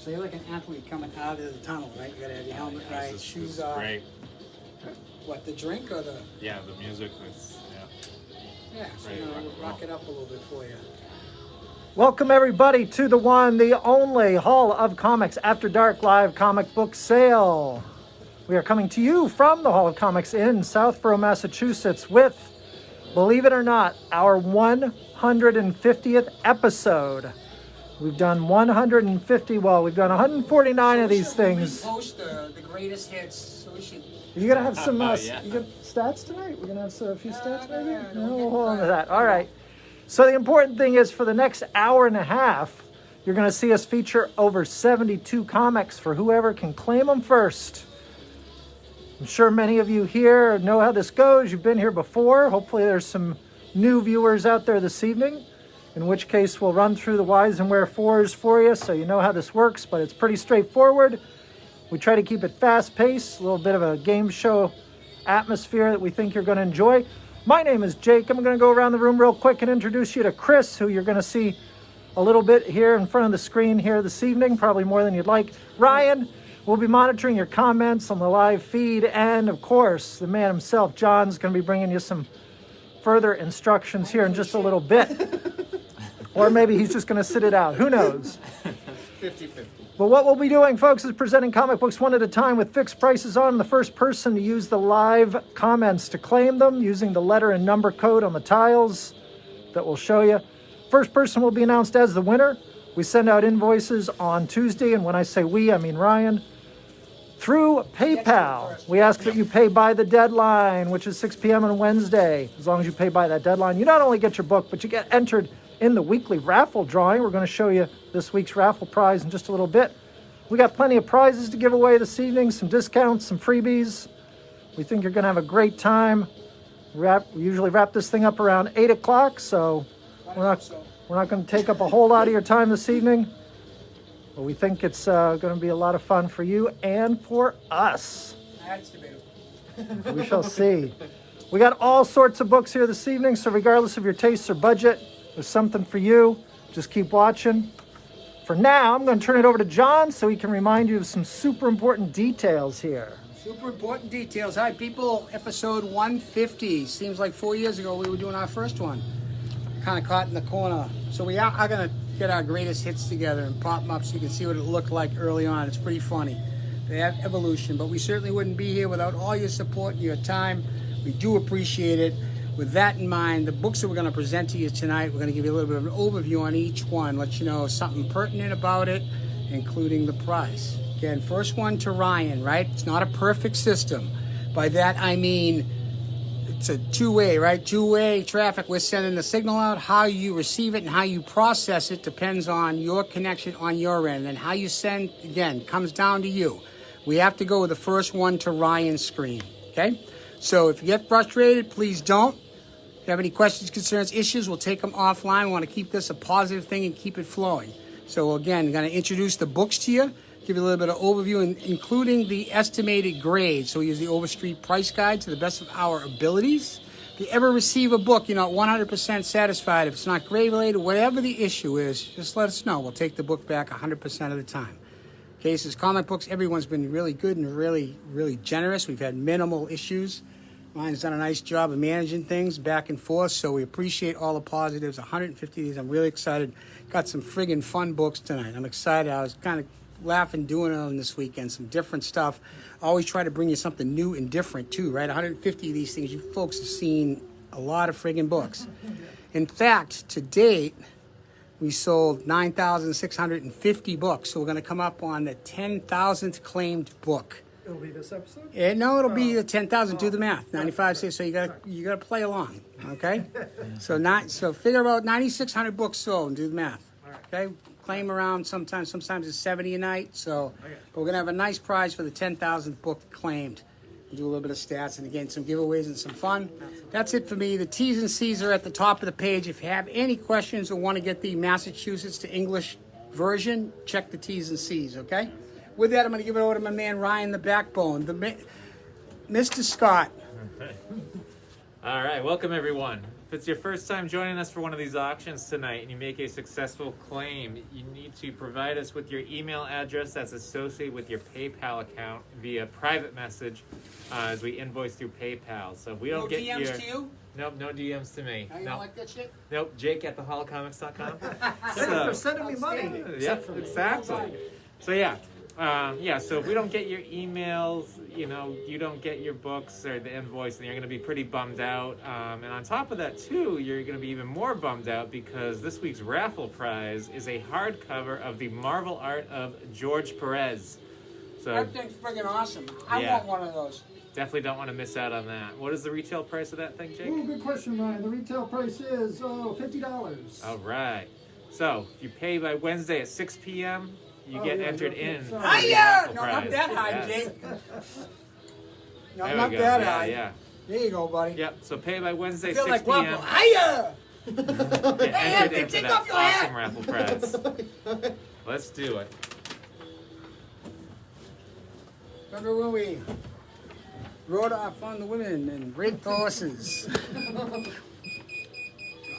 So you're like an athlete coming out of the tunnel, right? You gotta have your helmet right, shoes off. Great. What, the drink or the? Yeah, the music was, Yeah, so Ready to rock and rock it up a little bit for you. Welcome everybody to the one, the only Hall of Comics After Dark live comic book sale. We are coming to you from the Hall of Comics in Southborough, Massachusetts with, believe it or not, our 150th episode. We've done 150, well, we've done 149 of these things. Post the greatest hits, so we should. You're going to have some Yeah. you got stats tonight? We're going to have a few stats maybe? no, No, we'll hold on to that. All right. So the important thing is for the next hour and a half, you're going to see us feature over 72 comics for whoever can claim them first. I'm sure many of you here know how this goes. You've been here before. Hopefully there's some new viewers out there this evening, in which case we'll run through the whys and wherefores for you so you know how this works, but it's pretty straightforward. We try to keep it fast-paced, a little bit of a game show atmosphere that we think you're going to enjoy. My name is Jake. I'm going to go around the room real quick and introduce you to Chris, who you're going to see a little bit here in front of the screen here this evening, probably more than you'd like. Ryan, we'll be monitoring your comments on the live feed, and of course, the man himself, John's going to be bringing you some further instructions here in just a little bit. Or maybe he's just going to sit it out. Who knows? 50-50. But what we'll be doing, folks, is presenting comic books one at a time with fixed prices on. The first person to use the live comments to claim them using the letter and number code on the tiles that we'll show you. First person will be announced as the winner. We send out invoices on Tuesday, and when I say we, I mean Ryan, through PayPal. We ask that you pay by the deadline, which is 6 p.m. on Wednesday. As long as you pay by that deadline, you not only get your book, but you get entered in the weekly raffle drawing. We're going to show you this week's raffle prize in just a little bit. We got plenty of prizes to give away this evening, some discounts, some freebies. We think you're going to have a great time. We usually wrap this thing up around 8 o'clock, so we're not going to take up a whole lot of your time this evening. But we think it's going to be a lot of fun for you and for us. That's debatable. We shall see. We got all sorts of books here this evening, so regardless of your tastes or budget, there's something for you. Just keep watching. For now, I'm going to turn it over to John so he can remind you of some super important details here. Super important details. Hi, people. Episode 150. Seems like 4 years ago we were doing our first one. Kind of caught in the corner. So we are going to get our greatest hits together and pop them up so you can see what it looked like early on. It's pretty funny. They have evolution, but we certainly wouldn't be here without all your support and your time. We do appreciate it. With that in mind, the books that we're going to present to you tonight, we're going to give you a little bit of an overview on each one, let you know something pertinent about it, including the price. Again, first one to Ryan, right? It's not a perfect system. By that, I mean it's a two-way, right? Two-way traffic. We're sending the signal out. How you receive it and how you process it depends on your connection on your end. And how you send, again, comes down to you. We have to go with the first one to Ryan screen, okay? So if you get frustrated, please don't. If you have any questions, concerns, issues, we'll take them offline. We want to keep this a positive thing and keep it flowing. So again, I'm going to introduce the books to you, give you a little bit of overview, including the estimated grade. So we use the Overstreet price guide to the best of our abilities. If you ever receive a book, you're not 100% satisfied, if it's not grade related, whatever the issue is, just let us know. We'll take the book back 100% of the time. Cases, comic books, everyone's been really good and really, really generous. We've had minimal issues. Mine's done a nice job of managing things back and forth, so we appreciate all the positives. 150 of these. I'm really excited. Got some friggin' fun books tonight. I'm excited. I was kind of laughing doing them this weekend, some different stuff. I always try to bring you something new and different, too, right? 150 of these things. You folks have seen a lot of friggin' books. In fact, to date, we sold 9,650 books, so we're going to come up on the 10,000th claimed book. It'll be this episode? No, it'll be the 10,000. Do the math. 95. So you got to play along. Okay. So figure about 9,600 books sold and do the math. Okay. Claim around sometimes it's 70 a night. So, but we're gonna have a nice prize for the 10,000th book claimed. We'll do a little bit of stats and again some giveaways and some fun. That's it for me. The T's and C's are at the top of the page. If you have any questions or want to get the Massachusetts to English version, check the T's and C's. Okay. With that, I'm going to give it over to my man, Ryan, the backbone, Mr. Scott. All right, welcome everyone. If it's your first time joining us for one of these auctions tonight and you make a successful claim, you need to provide us with your email address that's associated with your PayPal account via private message as we invoice through PayPal. So if we don't get DMs to you? Nope, no DMs to me. You don't like that shit? Nope, Jake at theholocomics.com. They're sending me money. Yep, exactly. So yeah. So if we don't get your emails, you don't get your books or the invoice, then you're going to be pretty bummed out. And on top of that, too, you're going to be even more bummed out because this week's raffle prize is a hardcover of the Marvel art of George Perez. So That thing's freaking awesome. I Yeah. want one of those. definitely don't want to miss out on that. What is the retail price of that thing, Jake? Ooh, good question, Ryan. The retail price is $50. All right. So if you pay by Wednesday at 6 p.m., you get entered in. for the Hiya! raffle No, not prize. that high, Yes. Jake. No, There not we go. that Yeah, high. yeah. There you go, buddy. Yep, so pay by Wednesday, I feel 6 like p.m. Wampo. Hiya! Get Hey, entered Anthony, in for take that off your awesome hat. raffle prize. Let's do it. Remember when we rode off on the women and raped horses?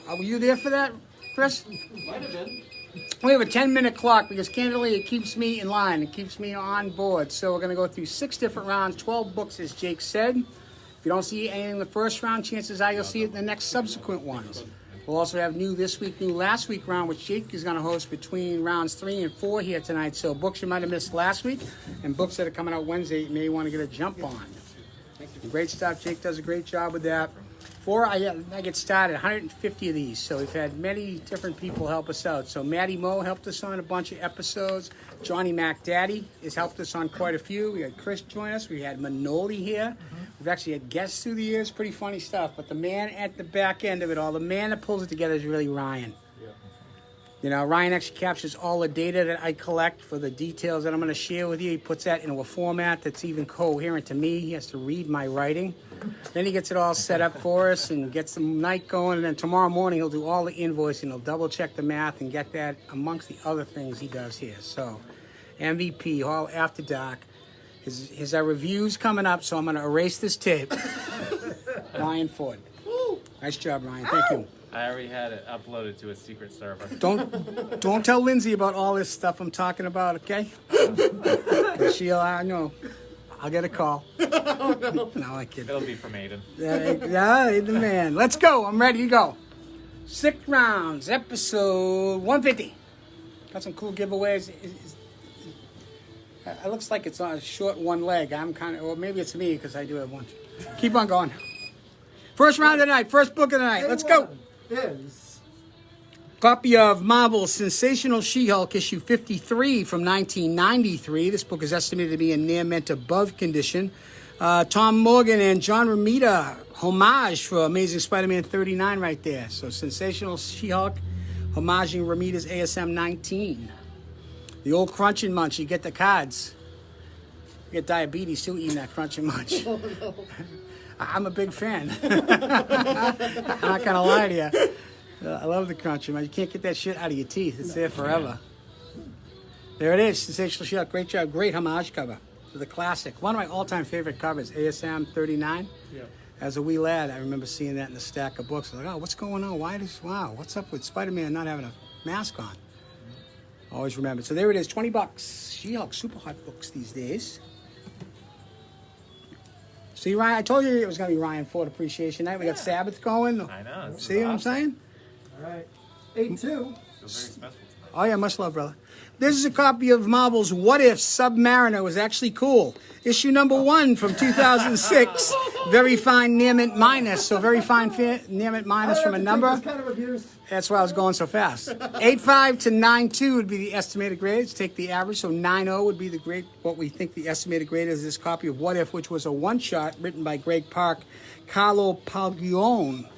Were you there for that, Chris? Might have been. We have a 10-minute clock because candidly it keeps me in line. It keeps me on board. So we're going to go through 6 different rounds, 12 books as Jake said. If you don't see anything in the first round, chances are you'll see it in the next subsequent ones. We'll also have new this week, new last week round, which Jake is going to host between rounds 3 and 4 here tonight. So books you might have missed last week and books that are coming out Wednesday you may want to get a jump on. Great stuff. Jake does a great job with that. Before I get started, 150 of these. So we've had many different people help us out. So Matty Moe helped us on a bunch of episodes. Johnny Mac Daddy has helped us on quite a few. We had Chris join us. We had Manoli here. We've actually had guests through the years. Pretty funny stuff. But the man at the back end of it all, the man that pulls it together is really Ryan. Ryan actually captures all the data that I collect for the details that I'm going to share with you. He puts that into a format that's even coherent to me. He has to read my writing. Then he gets it all set up for us and gets the night going. And then tomorrow morning he'll do all the invoicing. He'll double check the math and get that amongst the other things he does here. So MVP, all after dark. His reviews coming up, so I'm going to erase this tape. Ryan Ford. Nice job, Ryan. Thank you. I already had it uploaded to a secret server. Don't tell Lindsay about all this stuff I'm talking about, okay? 'Cause I know. I'll get a call. No, I kid. It'll be from Aiden. Yeah, the man. Let's go. I'm ready to go. 6 rounds, episode 150. Got some cool giveaways. It looks like it's on a short one leg. I'm kind of, or maybe it's me because I do have one. Keep on going. First round of the night, first book of the night. Let's go. Is Copy of Marvel's Sensational She-Hulk issue 53 from 1993. This book is estimated to be in near mint above condition. Tom Morgan and John Romita homage for Amazing Spider-Man 39 right there. So Sensational She-Hulk homaging Romita's ASM 19. The old Crunch and Munch, you get the cards. You get diabetes too eating that Crunch and Munch. Oh, no. I'm a big fan. I'm not gonna lie to you. I love the Crunch and Munch. You can't get that shit out of your teeth. It's there forever. There it is. Sensational She-Hulk. Great job. Great homage cover to the classic. One of my all-time favorite covers, ASM 39. yeah. As a wee lad, I remember seeing that in the stack of books. I was like, oh, what's going on? Wow, what's up with Spider-Man not having a mask on? Always remember. So there it is, $20. She-Hulk, super hot books these days. See, Ryan, I told you it was going to be Ryan Ford Appreciation Night. We got Sabbath going. I know. This is See what I'm awesome. saying? All right. 8-2. Feels very special tonight. Oh, yeah, much love, brother. This is a copy of Marvel's What If Submariner was actually cool. Issue number 1 from 2006. Very fine near mint minus. So very fine near mint minus from a number. Kind of abuse. That's why I was going so fast. 8.5 to 9.2 would be the estimated grades. Take the average, so 9.0 would be the grade. What we think the estimated grade is this copy of What If, which was a one-shot written by Greg Park, Carlo Paglione,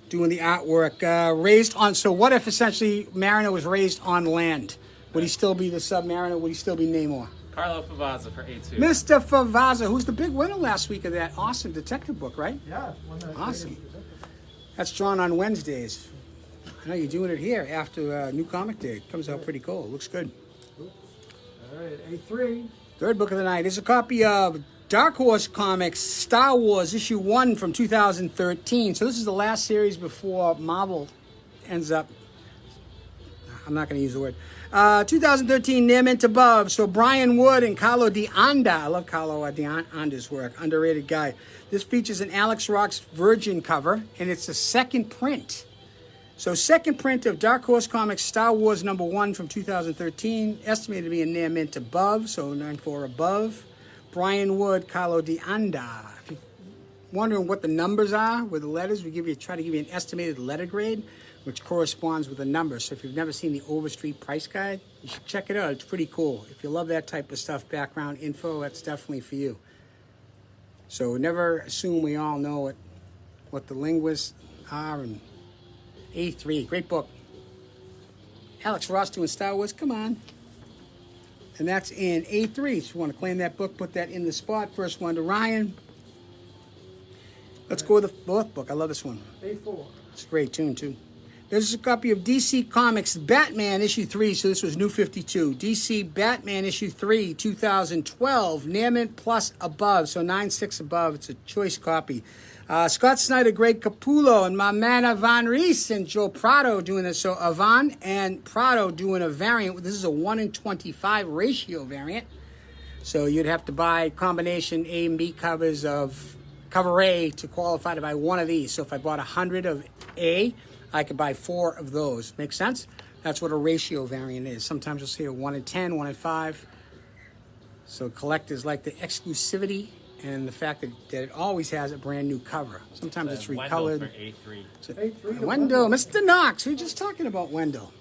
doing the artwork. Raised on. So What If essentially Mariner was raised on land? Would he still be the Submariner? Would he still be Namor? Carlo Favazza for A2. Mr. Favazza, who's the big winner last week of that awesome detective book, right? Yeah. One that Awesome. That's drawn on Wednesdays. I know you're doing it here after New Comic Day. It comes out pretty cool. Looks good. All right. 8-3. Third book of the night is a copy of Darkhorse Comics Star Wars issue 1 from 2013. So this is the last series before Marvel ends up. I'm not going to use the word. 2013, Near Mint Above. So Brian Wood and Carlo Di Anda. I love Carlo Di Anda's work. Underrated guy. This features an Alex Ross Virgin cover, and it's a second print. So second print of Dark Horse Comics Star Wars #1 from 2013. Estimated to be a Near Mint Above, so 9.4 above. Brian Wood, Carlo Di Anda. If you're wondering what the numbers are with the letters, we try to give you an estimated letter grade, which corresponds with the number. So if you've never seen the Overstreet price guide, you should check it out. It's pretty cool. If you love that type of stuff, background info, that's definitely for you. So never assume we all know what the linguists are. And A3, great book. Alex Ross doing Star Wars, come on. And that's in A3. So if you want to claim that book, put that in the spot. First one to Ryan. Let's go with the fourth book. I love this one. A4. It's a great tune, too. There's a copy of DC Comics Batman issue 3. So this was New 52. DC Batman issue 3, 2012. Near Mint Plus above. So 9.6 above. It's a choice copy. Scott Snyder, Greg Capullo, and my man Ivan Reese and Joe Prado doing this. So Ivan and Prado doing a variant. This is a 1:25 ratio variant. So you'd have to buy combination A and B covers of cover A to qualify to buy one of these. So if I bought 100 of A, I could buy 4 of those. Make sense? That's what a ratio variant is. Sometimes you'll see a 1:10, 1:5. So collectors like the exclusivity and the fact that it always has a brand new cover. Sometimes it's recolored. Wendell for A3. So, A3 to Wendell, Mr. Knox. We were just talking about Wendell.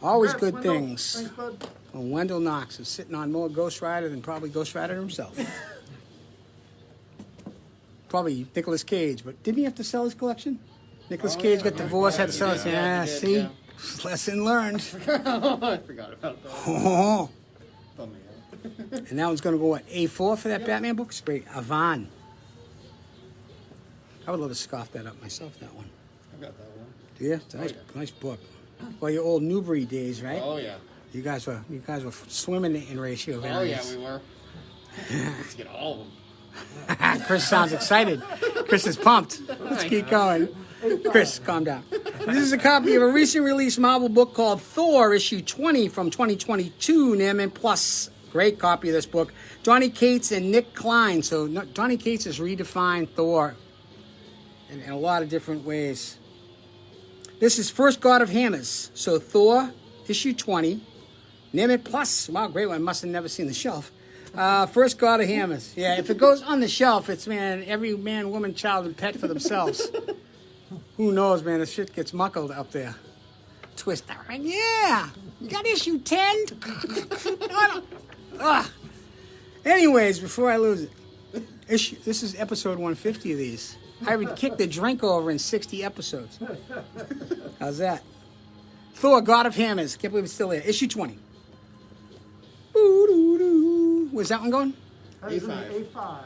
Always Congrats, good Wendell. things. Thanks, bud. Well, Wendell Knox is sitting on more Ghost Rider than probably Ghost Rider himself. Probably Nicolas Cage, but didn't he have to sell his collection? Nicolas Cage got divorced, had to sell it. Yeah, see? Yeah. Lesson learned. I forgot about that. Oh. Bummed me out. And that one's going to go, what, A4 for that Batman book? It's great. Avon. I would love to scoff that up myself, that one. I've got that one. Do you? It's a nice, yeah. nice book. Well, your old Newbury days, right? Oh yeah. You guys were swimming in ratio Oh yeah, variants. we were. Let's get all of them. Chris sounds excited. Chris is pumped. Let's keep going. Chris, calm down. This is a copy of a recent release Marvel book called Thor Issue 20 from 2022, Near Mint Plus. Great copy of this book. Donny Cates and Nick Klein. So Donny Cates has redefined Thor in a lot of different ways. This is First God of Hammers. So Thor Issue 20, Near Mint Plus. Wow, great one. Must have never seen the shelf. First God of Hammers. Yeah, if it goes on the shelf, it's, man, every man, woman, child, and pet for themselves. Who knows, man? The shit gets muckled up there. Twist that right. Yeah. You got issue 10? Ugh. Anyways, before I lose it, this is episode 150 of these. I would kick the drink over in 60 episodes. How's that? Thor, God of Hammers. Can't believe it's still there. Issue 20. Where's that one going? A5.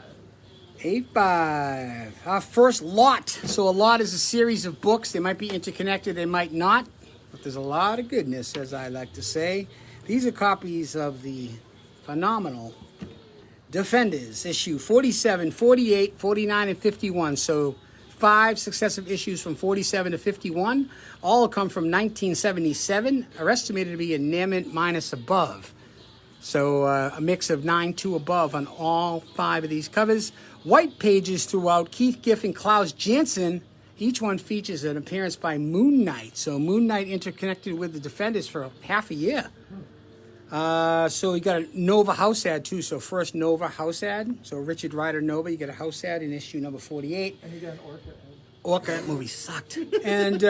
A5. Our first lot. So a lot is a series of books. They might be interconnected, they might not. But there's a lot of goodness, as I like to say. These are copies of the phenomenal Defenders, issue 47, 48, 49, and 51. So 5 successive issues from 47 to 51. All come from 1977, are estimated to be a Near Mint minus above. So a mix of 9 above on all 5 of these covers. White pages throughout. Keith Giff and Klaus Janson. Each one features an appearance by Moon Knight. So Moon Knight interconnected with the Defenders for half a year. So you got a Nova house ad too. So first Nova house ad. So Richard Rider Nova. You got a house ad in issue number 48. And you got an Orca. Orca, that movie sucked. And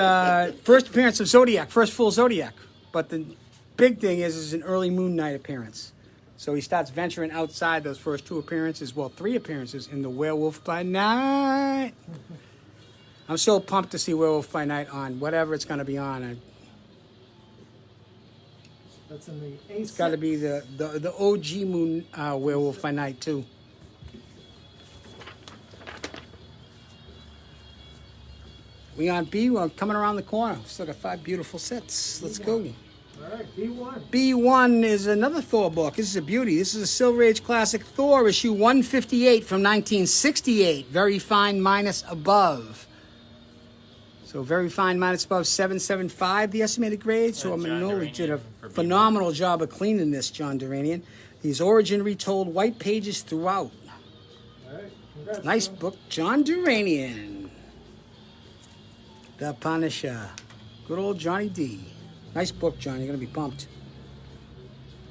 first appearance of Zodiac. First full Zodiac. But the big thing is an early Moon Knight appearance. So he starts venturing outside those first 2 appearances. Well, 3 appearances in the Werewolf by Night. I'm so pumped to see Werewolf by Night on whatever it's going to be on. That's in the A6. It's got to be the OG Moon Werewolf by Night too. We on B. Well, coming around the corner. Still got 5 beautiful sets. Let's go. All right, B1. B1 is another Thor book. This is a beauty. This is a Silver Age classic, Thor issue 158 from 1968. Very fine minus above. So very fine minus above 775, the estimated grade. So Manoli did a phenomenal job of cleaning this, John Duranian. These origin retold, white pages throughout. All right, congrats, Nice John. book, John Duranian. The Punisher. Good old Johnny D. Nice book, John. You're going to be pumped.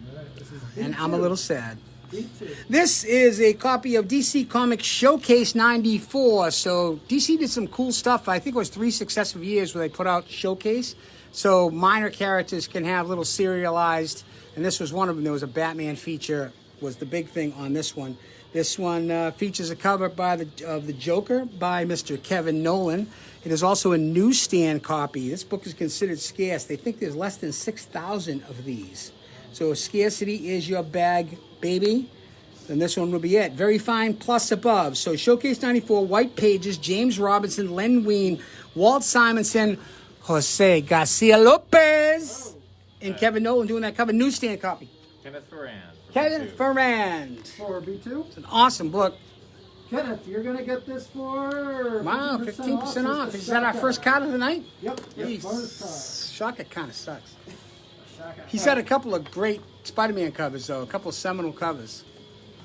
All right, this is And B2. I'm a little sad. B2. This is a copy of DC Comics Showcase 94. So DC did some cool stuff. I think it was 3 successive years where they put out Showcase. So minor characters can have little serialized. And this was one of them. There was a Batman feature, was the big thing on this one. This one features a cover of the Joker by Mr. Kevin Nolan. It is also a newsstand copy. This book is considered scarce. They think there's less than 6,000 of these. So if scarcity is your bag, baby, then this one will be it. Very fine plus above. So Showcase 94, white pages, James Robinson, Len Wein, Walt Simonson, Jose Garcia Lopez, and Kevin Nolan doing that cover. Newsstand copy. Kenneth Ferrand. Kevin Ferrand. For B2. It's an awesome book. Kenneth, you're going to get this for Wow, 15% off. Is that our first card of the night? Yep. Jeez. Bonus Shaka kind of sucks. card. He's had a couple of great Spider-Man covers, though. A couple of seminal covers.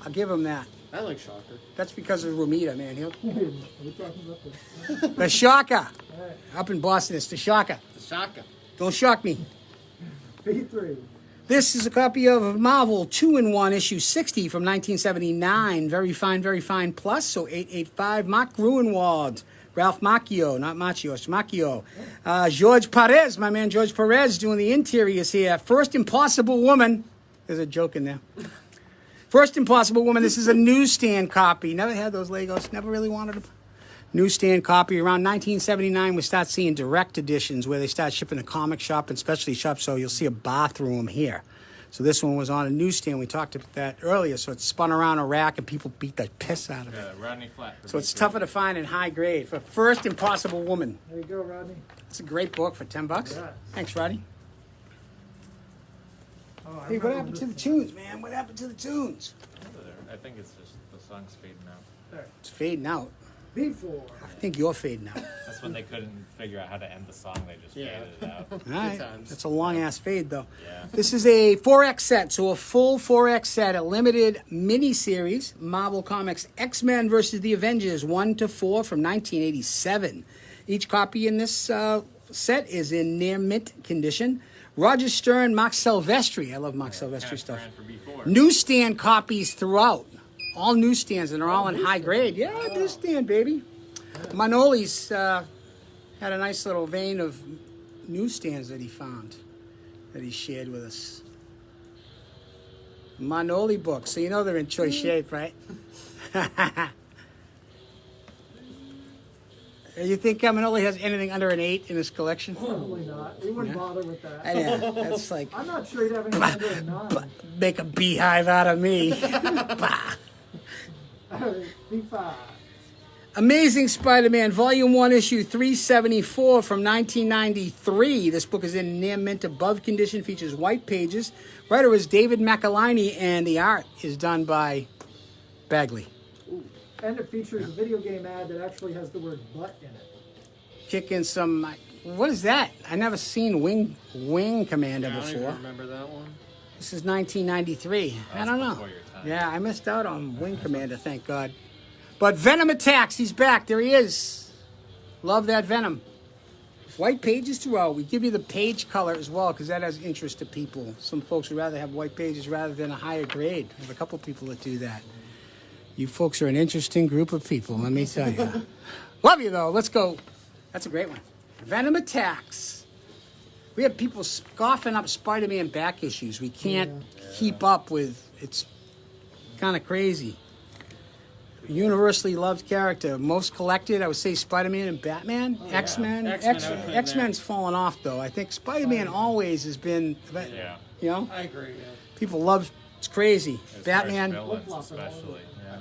I'll give him that. I like Shocker. That's because of Romita, man. We're talking about this. The Shaka. All right, Up in Boston, it's the Shaka. The Shaka. Don't shock me. B3. This is a copy of Marvel 2-in-1 issue 60 from 1979. Very fine plus. So 885. Mark Gruenwald. Ralph Macchio, not Macchio, it's Macchio. George Perez, my man George Perez doing the interiors here. First Impossible Woman. There's a joke in there. First Impossible Woman. This is a newsstand copy. Never had those Legos. Never really wanted them. Newsstand copy. Around 1979, we start seeing direct editions where they start shipping to comic shop and specialty shops. So you'll see a bathroom here. So this one was on a newsstand. We talked about that earlier. So it's spun around a rack and people beat the piss out of it. Rodney Flat. So it's tougher to find in high grade. For First Impossible Woman. There you go, Rodney. It's a great book for $10. Yeah. Thanks, Roddy. Oh, I Hey, what remember happened to the this. tunes, man? What happened to the tunes? I think it's just the song's fading out. There. It's fading out. B4. I think you're fading out. That's when they couldn't figure out how to end the song. They just Yeah. faded it out. All right. times. That's a long-ass fade, though. Yeah. This is a 4X set, so a full 4X set, a limited mini-series, Marvel Comics X-Men versus the Avengers 1-4 from 1987. Each copy in this set is in near mint condition. Roger Stern, Mark Silvestri. I love Mark Silvestri stuff. For B4. Newsstand copies throughout. All newsstands, and they're all in high grade. Yeah, newsstand, baby. Manoli's had a nice little vein of newsstands that he found, that he shared with us. Manoli books, so you know they're in choice shape, right? You think Manoli has anything under an 8 in his collection? Probably not. We wouldn't bother with that. Yeah, that's like, I'm not sure he'd have any under a 9. make a beehive out of me. All right, B5. Amazing Spider-Man, Volume 1, Issue 374 from 1993. This book is in near mint above condition, features white pages. Writer is David McElhinney, and the art is done by Bagley. And it features a video game ad that actually has the word butt in it. Kicking some... What is that? I never seen Wing Commander I don't even before. remember that one. This is 1993. I don't know. before your time. Yeah, I missed out on Wing Commander, thank God. But Venom Attacks, he's back. There he is. Love that Venom. White pages throughout. We give you the page color as well because that has interest to people. Some folks would rather have white pages rather than a higher grade. I have a couple people that do that. You folks are an interesting group of people, let me tell you. Love you, though. Let's go. That's a great one. Venom Attacks. We have people scoffing up Spider-Man back issues. We can't keep up with. It's kind of crazy. Universally loved character. Most collected, I would say Spider-Man and Batman. X-Men. X-Men, I would put in there. X-Men's fallen off, though. I think Spider-Man always has been, Yeah. you know, I agree, yeah. people love, it's crazy. As far as Batman. villains especially. Yeah.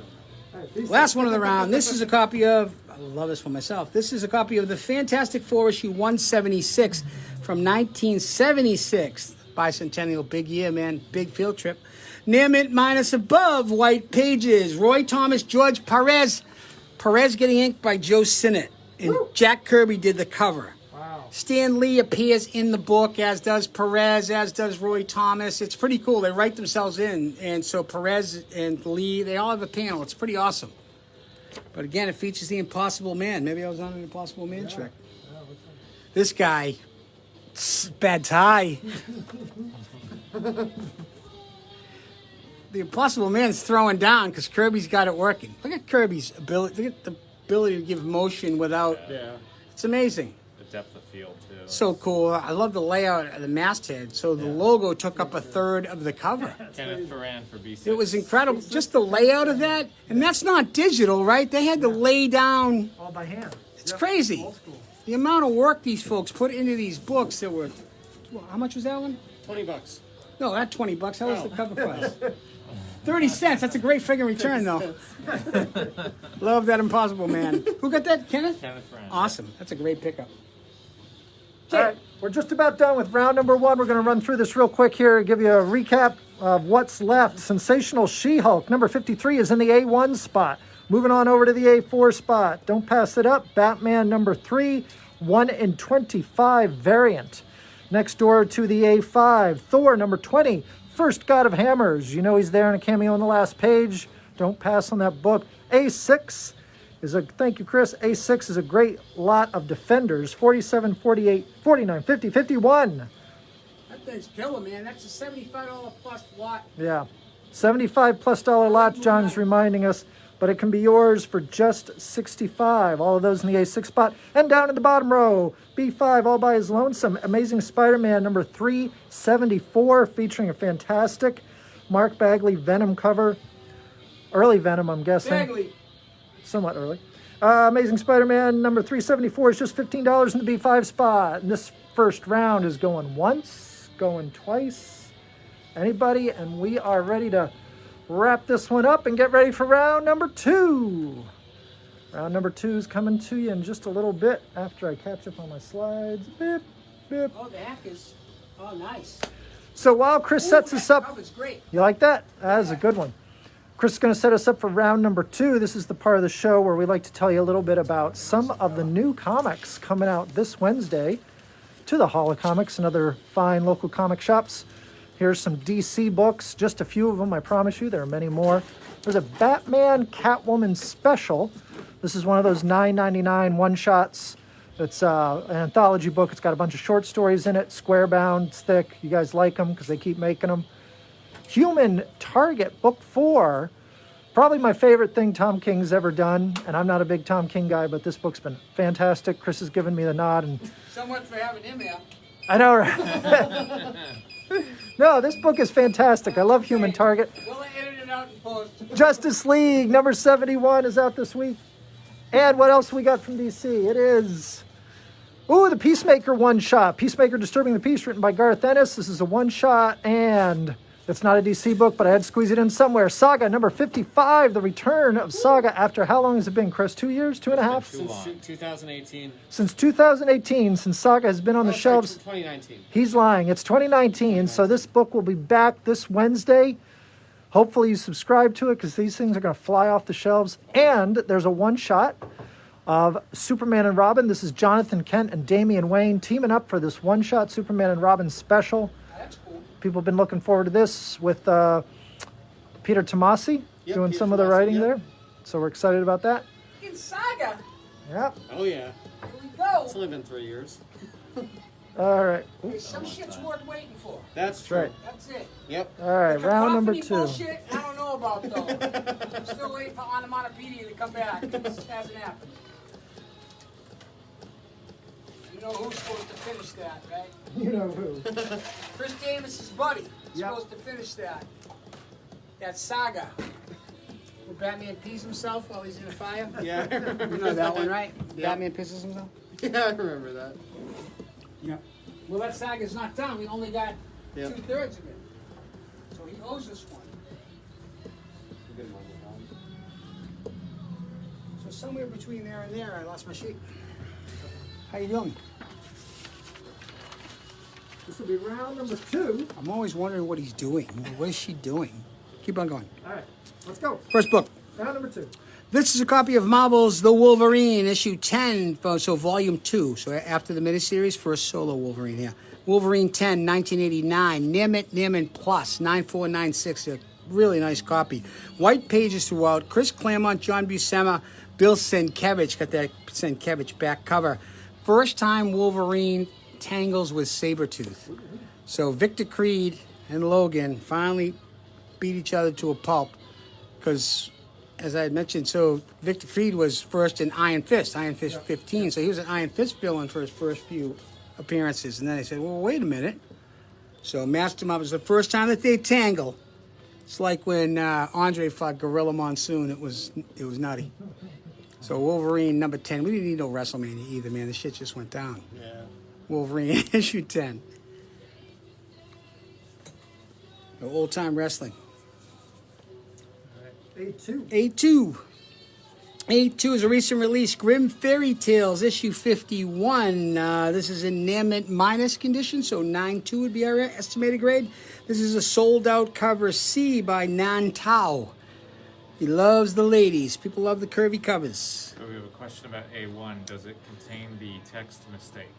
All right, B6. Last one of the round. This is a copy of, I love this one myself. This is a copy of the Fantastic Four issue 176 from 1976. Bicentennial, big year, man. Big field trip. Near mint minus above, white pages. Roy Thomas, George Perez. Perez getting inked by Joe Sinnott. And Jack Kirby did the cover. Wow. Stan Lee appears in the book, as does Perez, as does Roy Thomas. It's pretty cool. They write themselves in. And so Perez and Lee, they all have a panel. It's pretty awesome. But again, it features the Impossible Man. Maybe I was on an Impossible Man trick. This guy, bad tie. The Impossible Man's throwing down because Kirby's got it working. Look at Kirby's ability. Look at the ability to give motion without. Yeah. It's amazing. The depth of field too. So cool. I love the layout of the masthead. So the logo took up a third of the cover. Kenneth Ferran for B6. It was incredible. Just the layout of that. And that's not digital, right? They had to lay down. All by hand. It's crazy. The amount of work these folks put into these books that were. Well, how much was that one? $20. No, not $20. How was the cover price? 30 cents. That's a great figure return, though. Love that Impossible Man. Who got that? Kenneth? Kenneth Ferran. Awesome. That's a great pickup. All right, we're just about done with round number 1. We're going to run through this real quick here, give you a recap of what's left. Sensational She-Hulk, number 53, is in the A1 spot. Moving on over to the A4 spot. Don't pass it up. Batman, number 3, 1 in 25 variant. Next door to the A5, Thor, number 20, First God of Hammers. You know he's there in a cameo on the last page. Don't pass on that book. A6 is a, thank you, Chris. A6 is a great lot of Defenders. 47, 48, 49, 50, 51. That thing's killer, man. That's a $75 plus lot. Yeah. $75+ lot, John's reminding us. But it can be yours for just $65. All of those in the A6 spot. And down in the bottom row, B5 all by his lonesome. Amazing Spider-Man number 374, featuring a fantastic Mark Bagley Venom cover. Early Venom, I'm guessing. Bagley. Somewhat early. Amazing Spider-Man number 374 is just $15 in the B5 spot. And this first round is going once, going twice. Anybody? And we are ready to wrap this one up and get ready for round number 2. Round number 2 is coming to you in just a little bit after I catch up on my slides. Bip, bip. Oh, the hack is. Oh, nice. So while Chris sets us up, Cover's great. you like that? That is a good one. Chris is going to set us up for round number 2. This is the part of the show where we like to tell you a little bit about some of the new comics coming out this Wednesday to the Hall of Comics and other fine local comic shops. Here's some DC books, just a few of them, I promise you. There are many more. There's a Batman Catwoman special. This is one of those $9.99 one-shots. It's an anthology book. It's got a bunch of short stories in it, square bound, it's thick. You guys like them because they keep making them. Human Target, book 4. Probably my favorite thing Tom King's ever done. And I'm not a big Tom King guy, but this book's been fantastic. Chris has given me the nod. And Somewhat for having him here. I know, right? No, this book is fantastic. I love Human Target. We'll edit it out in post. Justice League number 71 is out this week. And what else we got from DC? It is, the Peacemaker one-shot. Peacemaker Disturbing the Peace, written by Garth Ennis. This is a one-shot, and it's not a DC book, but I had to squeeze it in somewhere. Saga number 55, the return of Saga after how long has it been, Chris? 2 years? 2.5? Since 2018. Since 2018, since Saga has been on the shelves. 2019. He's lying. It's 2019, so this book will be back this Wednesday. Hopefully you subscribe to it because these things are going to fly off the shelves. And there's a one-shot of Superman and Robin. This is Jonathan Kent and Damian Wayne teaming up for this one-shot Superman and Robin special. That's cool. People have been looking forward to this with Peter Tomasi doing Peter some of the Tomasi, writing yep. there. So we're excited about that. In Saga. Yep. Oh, yeah. Here we go. It's only been 3 years. All right. Hey, some shit's worth waiting for. That's right. That's it. Yep. All right. The Round number cacophony 2. Bullshit, I don't know about though. I'm still waiting for onomatopoeia to come back. It hasn't happened. You know who's supposed to finish that, right? You know who. Chris Davis's buddy is Yep. supposed to finish that. That Saga. Where Batman pees himself while he's in a fire. Yeah, I remember You know that one, right? Yeah. Batman pisses himself. Yeah, I remember that. Yeah. Well, that Saga's not done. We only got Yep. 2/3 of it. So he owes us one. So somewhere between there and there, I lost my sheet. How you doing? This will be round number 2. I'm always wondering what he's doing. What is she doing? Keep on going. All right, let's go. First book. Round number 2. This is a copy of Marvel's The Wolverine, issue 10, so volume 2. So after the miniseries, first solo Wolverine here. Wolverine 10, 1989, Near-Mint Plus, 9496. A really nice copy. White pages throughout. Chris Claremont, John Buscema, Bill Sienkiewicz. Got that Sienkiewicz back cover. First time Wolverine tangles with Sabretooth. So Victor Creed and Logan finally beat each other to a pulp. Because, as I had mentioned, so Victor Creed was first in Iron Fist 15. So he was an Iron Fist villain for his first few appearances. And then they said, well, wait a minute. So matched him up. It was the first time that they tangle. It's like when Andre fought Gorilla Monsoon. It was nutty. So Wolverine number 10. We didn't need no WrestleMania either, man. The shit just went down. Yeah. Wolverine issue 10. No old-time wrestling. A2. A2. A2 is a recent release. Grim Fairy Tales, issue 51. This is in Near-Mint minus condition, so 9.2 would be our estimated grade. This is a sold-out cover C by Nan Tao. He loves the ladies. People love the curvy covers. So we have a question about A1. Does it contain the text mistake?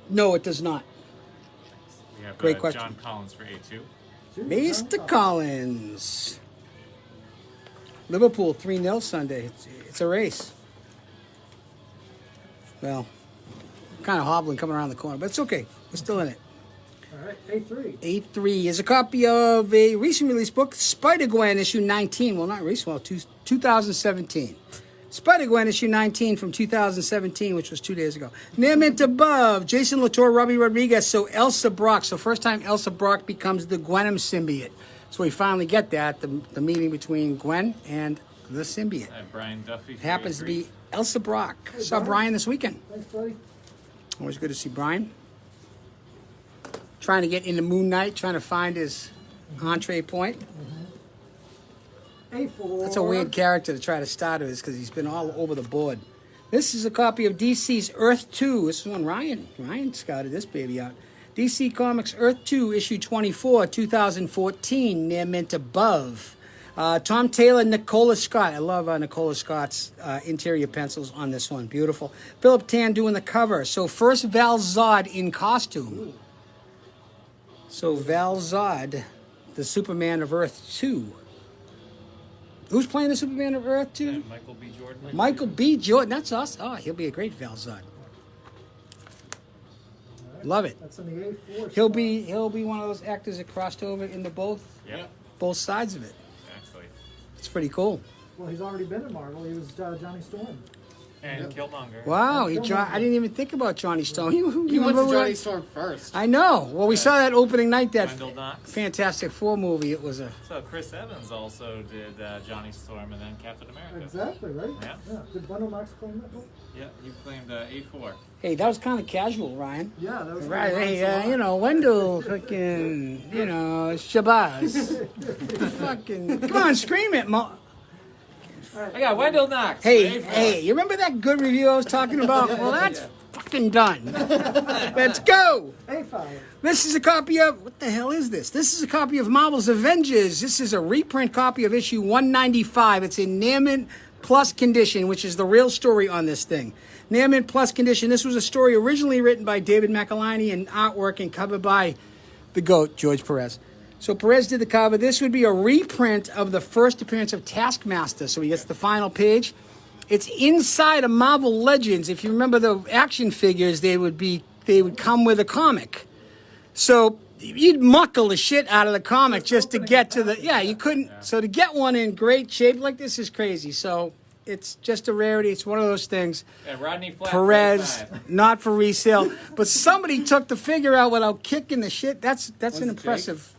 No, it does not. We have Great question. John Collins for A2. Mr. Collins. Liverpool 3-0 Sunday. It's a race. Well, I'm kind of hobbling coming around the corner, but it's okay. We're still in it. All right, A3. A3 is a copy of a recent release book, Spider-Gwen, issue 19. Well, not recent, well, 2017. Spider-Gwen, issue 19 from 2017, which was 2 days ago. Near-Mint above, Jason Latour, Robbie Rodriguez, so Elsa Brock. So first time Elsa Brock becomes the Gwenom symbiote. So we finally get that, the meeting between Gwen and the symbiote. Brian Duffy. It happens to be Elsa Brock. Saw Brian this weekend. Thanks, buddy. Always good to see Brian. Trying to get into Moon Knight, trying to find his entree point. A4. That's a weird character to try to start with, because he's been all over the board. This is a copy of DC's Earth 2. This is when Ryan scouted this baby out. DC Comics Earth 2, issue 24, 2014, Near-Mint above. Tom Taylor, Nicola Scott. I love Nicola Scott's interior pencils on this one. Beautiful. Philip Tan doing the cover. So first Val Zod in costume. So Val Zod, the Superman of Earth 2. Who's playing the Superman of Earth 2? Michael B. Jordan. Michael B. Jordan. That's us. Oh, he'll be a great Val Zod. Love it. That's in the A4. He'll be one of those actors that crossed over into both sides of it. Actually. It's pretty cool. Well, he's already been in Marvel. He was Johnny Storm. And Killmonger. Wow, I didn't even think about Johnny Storm. He went to Johnny Storm first. I know. Well, we saw that opening night, that Wendell Knox. Fantastic Four movie. It was a... So Chris Evans also did Johnny Storm and then Captain America. Exactly, right? Yeah. Did Wendell Knox claim that book? Yeah, you claimed A4. Hey, that was kind of casual, Ryan. Yeah, that was Right, hey, Wendell fucking, Shabazz. fucking... Come on, scream it, I got Wendell Knox. Hey, you remember that good review I was talking about? Well, that's fucking done. Let's go. A5. This is a copy of, what the hell is this? This is a copy of Marvel's Avengers. This is a reprint copy of issue 195. It's in Near-Mint Plus condition, which is the real story on this thing. Near-Mint Plus condition. This was a story originally written by David McElhinney and artwork and covered by the GOAT, George Perez. So Perez did the cover. This would be a reprint of the first appearance of Taskmaster. So he gets the final page. It's inside of Marvel Legends. If you remember the action figures, they would come with a comic. So you'd muckle the shit out of the comic just to get to the... Yeah, you couldn't... So to get one in great shape like this is crazy. So it's just a rarity. It's one of those things. Yeah, Rodney Flat. Perez, not for resale. But somebody took the figure out without kicking the shit. That's an impressive...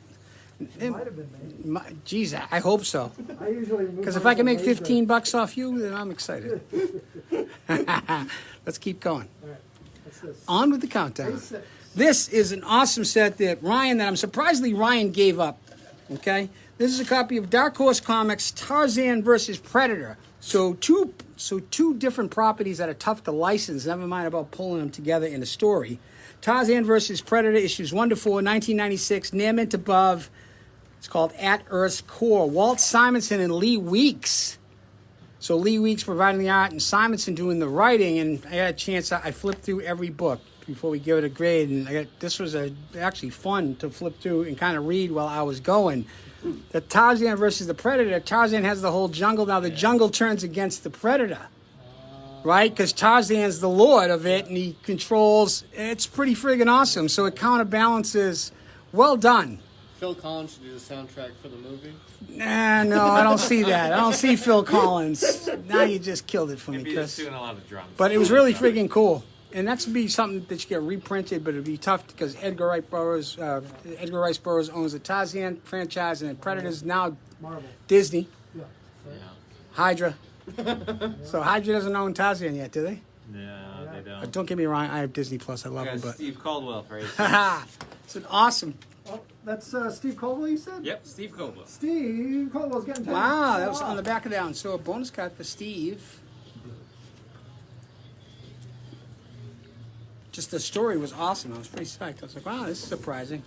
It might have been made. Geez, I hope so. I usually Because if I can make $15 off you, then I'm excited. Let's keep going. All right, what's this? On with the countdown. A6. This is an awesome set that I'm surprisedly Ryan gave up. Okay? This is a copy of Darkhorse Comics Tarzan versus Predator. So two different properties that are tough to license, never mind about pulling them together in a story. Tarzan versus Predator, issues 1 to 4, 1996, Near Mint Above. It's called At Earth's Core. Walt Simonson and Lee Weeks. So Lee Weeks providing the art and Simonson doing the writing. And I had a chance, I flipped through every book before we give it a grade. And this was actually fun to flip through and kind of read while I was going. The Tarzan versus the Predator. Tarzan has the whole jungle. Now the jungle turns against the Predator. Right? Because Tarzan's the lord of it and he controls. It's pretty friggin' awesome. So it counterbalances. Well done. Phil Collins should do the soundtrack for the movie. Nah, no, I don't see that. I don't see Phil Collins. Now you just killed it for me, Maybe Chris. he's doing a lot of drums. But it was really friggin' cool. And that's would be something that you get reprinted, but it'd be tough because Edgar Rice Burroughs owns the Tarzan franchise and the Predators now Marvel. Disney, Yeah. Hydra. So Hydra doesn't own Tarzan yet, do they? No, they don't. Don't get me wrong, I have Disney Plus. I love I them, got but Steve Caldwell for it. it's an awesome. Oh, that's Steve Caldwell, you said? Yep, Steve Caldwell. Steve Caldwell's getting 10% Wow, that was off. on the back of that one. So a bonus card for Steve. Just the story was awesome. I was pretty psyched. I was like, wow, this is surprising.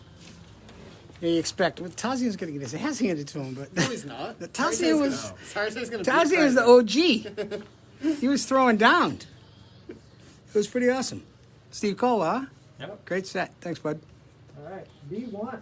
Yeah, you expect. Well, Tarzan's going to get his ass handed to him, but No, he's not. The Tarzan was Tarzan's gonna Tarzan beat was the OG. He was throwing down. It was pretty awesome. Steve Caldwell, huh? Yep. Great set. Thanks, bud. All right, B1.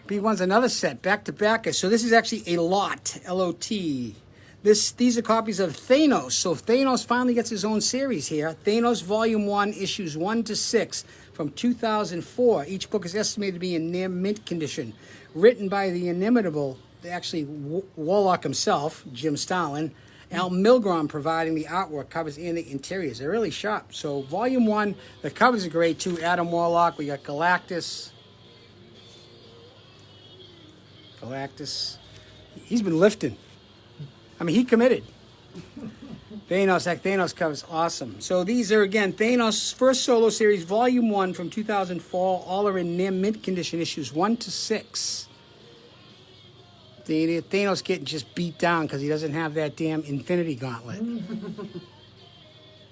B1's another set, back to back. So this is actually a lot, L-O-T. These are copies of Thanos. So Thanos finally gets his own series here. Thanos Volume 1, issues 1 to 6 from 2004. Each book is estimated to be in near mint condition. Written by the inimitable, actually Warlock himself, Jim Starlin. Al Milgrom providing the artwork, covers, and the interiors. They're really sharp. So Volume 1, the covers are great too. Adam Warlock, we got Galactus. He's been lifting. I mean, he committed. Thanos cover's awesome. So these are, again, Thanos' first solo series, Volume 1 from 2004. All are in near mint condition, issues 1 to 6. Thanos getting just beat down because he doesn't have that damn Infinity Gauntlet.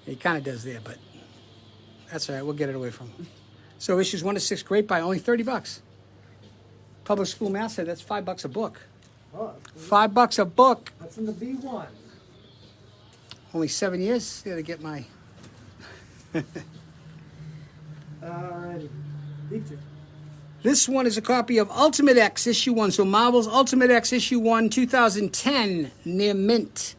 He kind of does there, but that's all right. We'll get it away from him. So issues 1 to 6, great buy, only $30. Public school math said that's $5 a book. Oh, $5 a book. that's in the B1. Only 7 years to get my. Alrighty, B2. This one is a copy of Ultimate X issue 1. So Marvel's Ultimate X issue 1, 2010, near mint.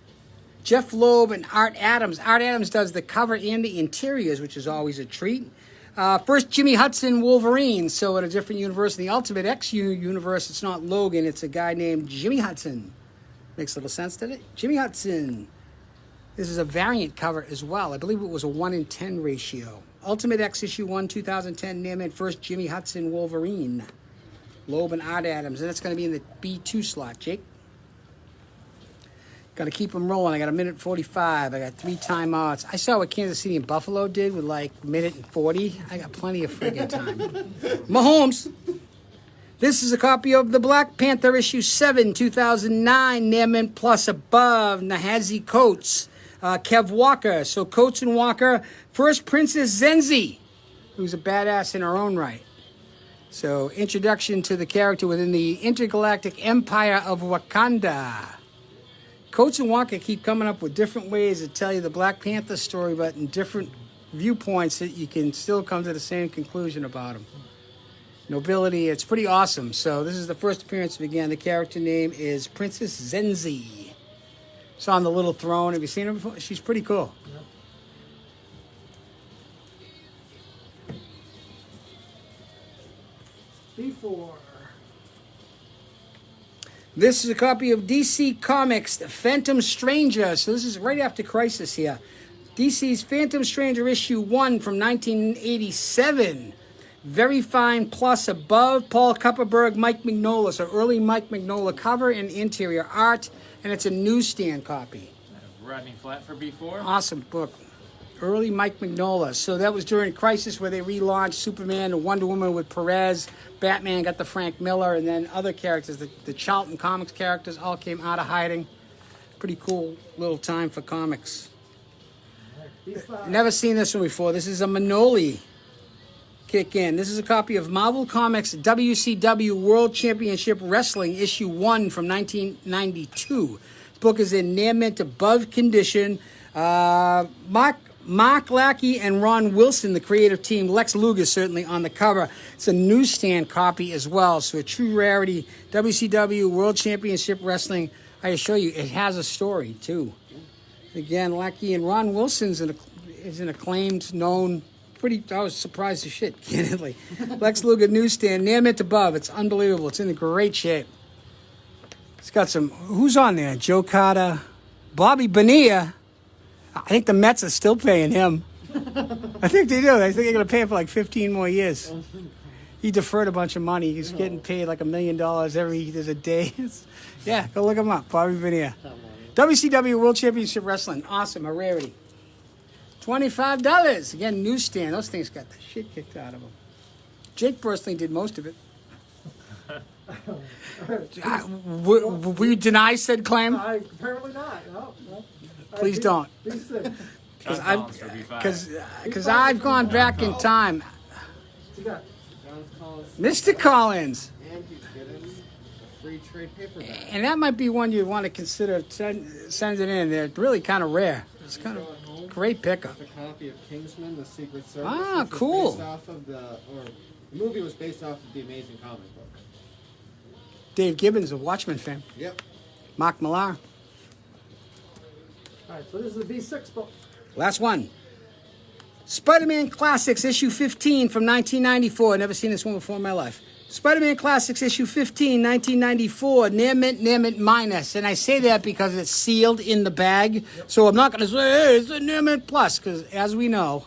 Jeff Loeb and Art Adams. Art Adams does the cover and the interiors, which is always a treat. First, Jimmy Hudson Wolverine. So at a different universe, in the Ultimate X universe, it's not Logan. It's a guy named Jimmy Hudson. Makes a little sense, doesn't it? Jimmy Hudson. This is a variant cover as well. I believe it was a 1-in-10 ratio. Ultimate X issue 1, 2010, near mint. First, Jimmy Hudson Wolverine. Loeb and Art Adams. And that's going to be in the B2 slot, Jake. Got to keep them rolling. I got 1:45. I got 3 timeouts. I saw what Kansas City and Buffalo did with like 1:40. I got plenty of friggin' time. Mahomes. This is a copy of the Black Panther issue 7, 2009, near mint plus above. Nahazi Coates, Kev Walker. So Coates and Walker. First, Princess Zenzi, who's a badass in her own right. So introduction to the character within the intergalactic empire of Wakanda. Coates and Walker keep coming up with different ways to tell you the Black Panther story, but in different viewpoints that you can still come to the same conclusion about him. Nobility, it's pretty awesome. So this is the first appearance of, again, the character name is Princess Zenzi. It's on the little throne. Have you seen her before? She's pretty cool. B4. This is a copy of DC Comics, The Phantom Stranger. So this is right after Crisis here. DC's Phantom Stranger issue 1 from 1987. Very fine plus above. Paul Kupperberg, Mike Mignola. So early Mike Mignola cover and interior art. And it's a newsstand copy. Rodney Flat for B4. Awesome book. Early Mike Mignola. So that was during Crisis where they relaunched Superman and Wonder Woman with Perez. Batman got the Frank Miller, and then other characters, the Charlton Comics characters, all came out of hiding. Pretty cool little time for comics. B5. Never seen this one before. This is a Manoli. kick in. This is a copy of Marvel Comics WCW World Championship Wrestling Issue 1 from 1992. This book is in near mint above condition. Mark Lackey and Ron Wilson, the creative team. Lex Luger certainly on the cover. It's a newsstand copy as well, so a true rarity. WCW World Championship Wrestling. I assure you, it has a story too. Again, Lackey and Ron Wilson's is an acclaimed, known. I was surprised as shit, candidly. Lex Luger newsstand, near mint above. It's unbelievable. It's in great shape. It's got some. Who's on there? Joe Carter, Bobby Bonilla. I think the Mets are still paying him. I think they do. I think they're going to pay him for like 15 more years. He deferred a bunch of money. He's getting paid like $1 million there's a day. Yeah, go look him up. Bobby Bonilla. WCW World Championship Wrestling. Awesome. A rarity. $25. Again, newsstand. Those things got the shit kicked out of them. Jake personally did most of it. Will you deny said claim? Apparently not. No. Please don't. Because I've gone back in time. Mr. Collins. And he's getting a free trade paperback. And that might be one you'd want to consider send it in. They're really kind of rare. It's kind of great pickup. It's a copy of Kingsman, the Secret Service. Ah, cool. The movie was based off of the Amazing comic book. Dave Gibbons of Watchmen fame. Yep. Mark Millar. All right, so this is the B6 book. Last one. Spider-Man Classics issue 15 from 1994. Never seen this one before in my life. Spider-Man Classics issue 15, 1994. Near mint minus. And I say that because it's sealed in the bag. Yep. So I'm not going to say, hey, it's a near mint plus, because as we know.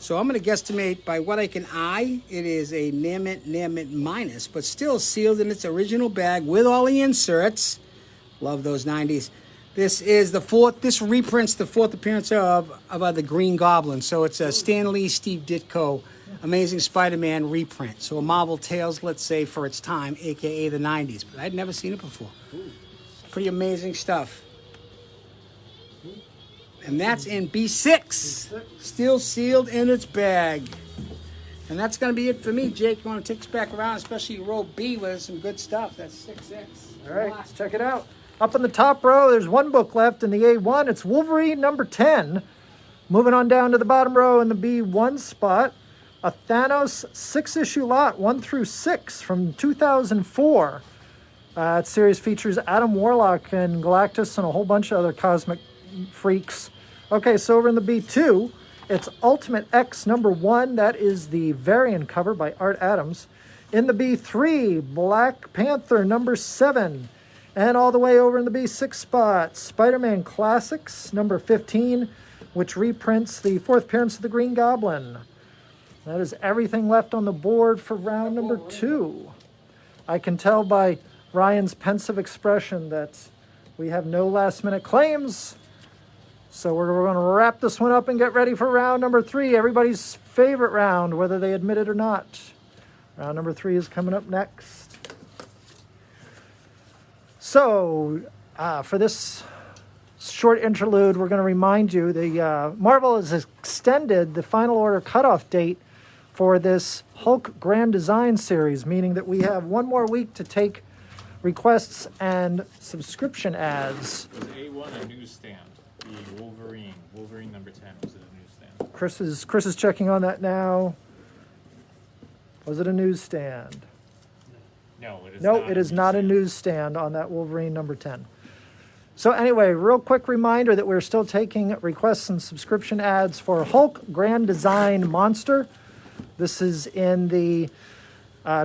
So I'm going to guesstimate by what I can eye. It is a near mint minus, but still sealed in its original bag with all the inserts. Love those 90s. This is this reprints the fourth appearance of the Green Goblin. So it's a Stan Lee, Steve Ditko, Amazing Spider-Man reprint. So a Marvel Tales, let's say, for its time, a.k.a. the 90s. But I'd never seen it before. Pretty amazing stuff. And that's in B6. Still sealed in its bag. And that's going to be it for me. Jake, you want to take us back around, especially row B, where there's some good stuff. That's 6X. All right, let's check it out. Up in the top row, there's one book left in the A1. It's Wolverine number 10. Moving on down to the bottom row in the B1 spot, a Thanos 6-issue lot, 1 through 6 from 2004. That series features Adam Warlock and Galactus and a whole bunch of other cosmic freaks. Okay, so over in the B2, it's Ultimate X number 1. That is the variant cover by Art Adams. In the B3, Black Panther number 7. And all the way over in the B6 spot, Spider-Man Classics number 15, which reprints the fourth appearance of the Green Goblin. That is everything left on the board for round number 2. I can tell by Ryan's pensive expression that we have no last-minute claims. So we're going to wrap this one up and get ready for round number 3, everybody's favorite round, whether they admit it or not. Round number 3 is coming up next. So, for this short interlude, we're going to remind you the Marvel has extended the final order cutoff date for this Hulk Grand Design series, meaning that we have one more week to take requests and subscription ads. Was A1 a newsstand? The Wolverine number 10 was it a newsstand? Chris is checking on that now. Was it a newsstand? No, it is No, not. it is not a newsstand on that Wolverine number 10. So anyway, real quick reminder that we're still taking requests and subscription ads for Hulk Grand Design Monster. This is in the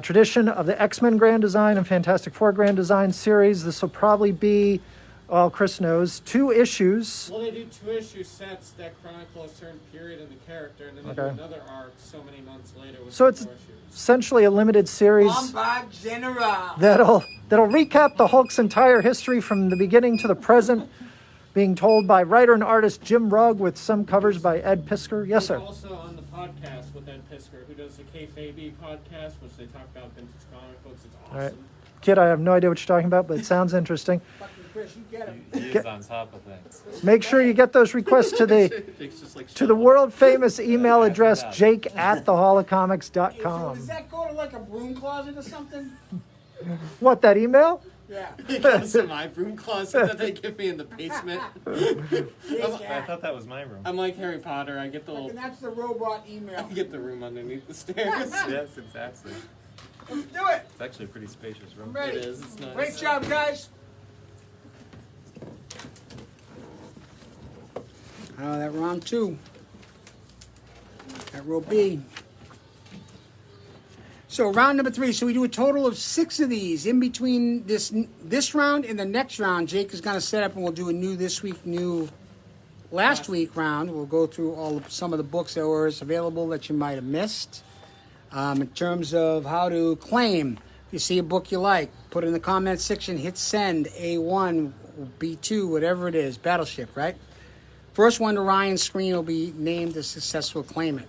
tradition of the X-Men Grand Design and Fantastic Four Grand Design series. This will probably be, well, Chris knows, 2 issues. Well, they do 2-issue sets that chronicle a certain period in the character, and then they do another arc so many months later with So it's more issues. essentially a limited series Lombard General. that'll recap the Hulk's entire history from the beginning to the present, being told by writer and artist Jim Rugg with some covers by Ed Piskor. Yes, sir. Also on the podcast with Ed Piskor, who does the Kayfabe podcast, which they talk about vintage comic books. It's awesome. All right. Kid, I have no idea what you're talking about, but it sounds interesting. Fucking Chris, you get him. He is on top of things. Make sure you get those requests to the world famous email address jake@theholocomics.com. Does that go to like a broom closet or something? What, that email? Yeah. It goes to my broom closet that they give me in the basement. I thought that was my room. I'm like Harry Potter. I get the And little, that's the robot email. I get the room underneath the stairs. Yes, exactly. Let's do it. It's actually a pretty spacious room. I'm ready. It is. It's nice. Great job, guys. Oh, that round 2. That row B. So round number 3. So we do a total of 6 of these. In between this round and the next round, Jake is going to set up and we'll do a new this week, new last week round. We'll go through some of the books that were available that you might have missed. In terms of how to claim, if you see a book you like, put it in the comment section, hit send, A1, B2, whatever it is, Battleship, right? First one to Ryan's screen will be named a successful claimant.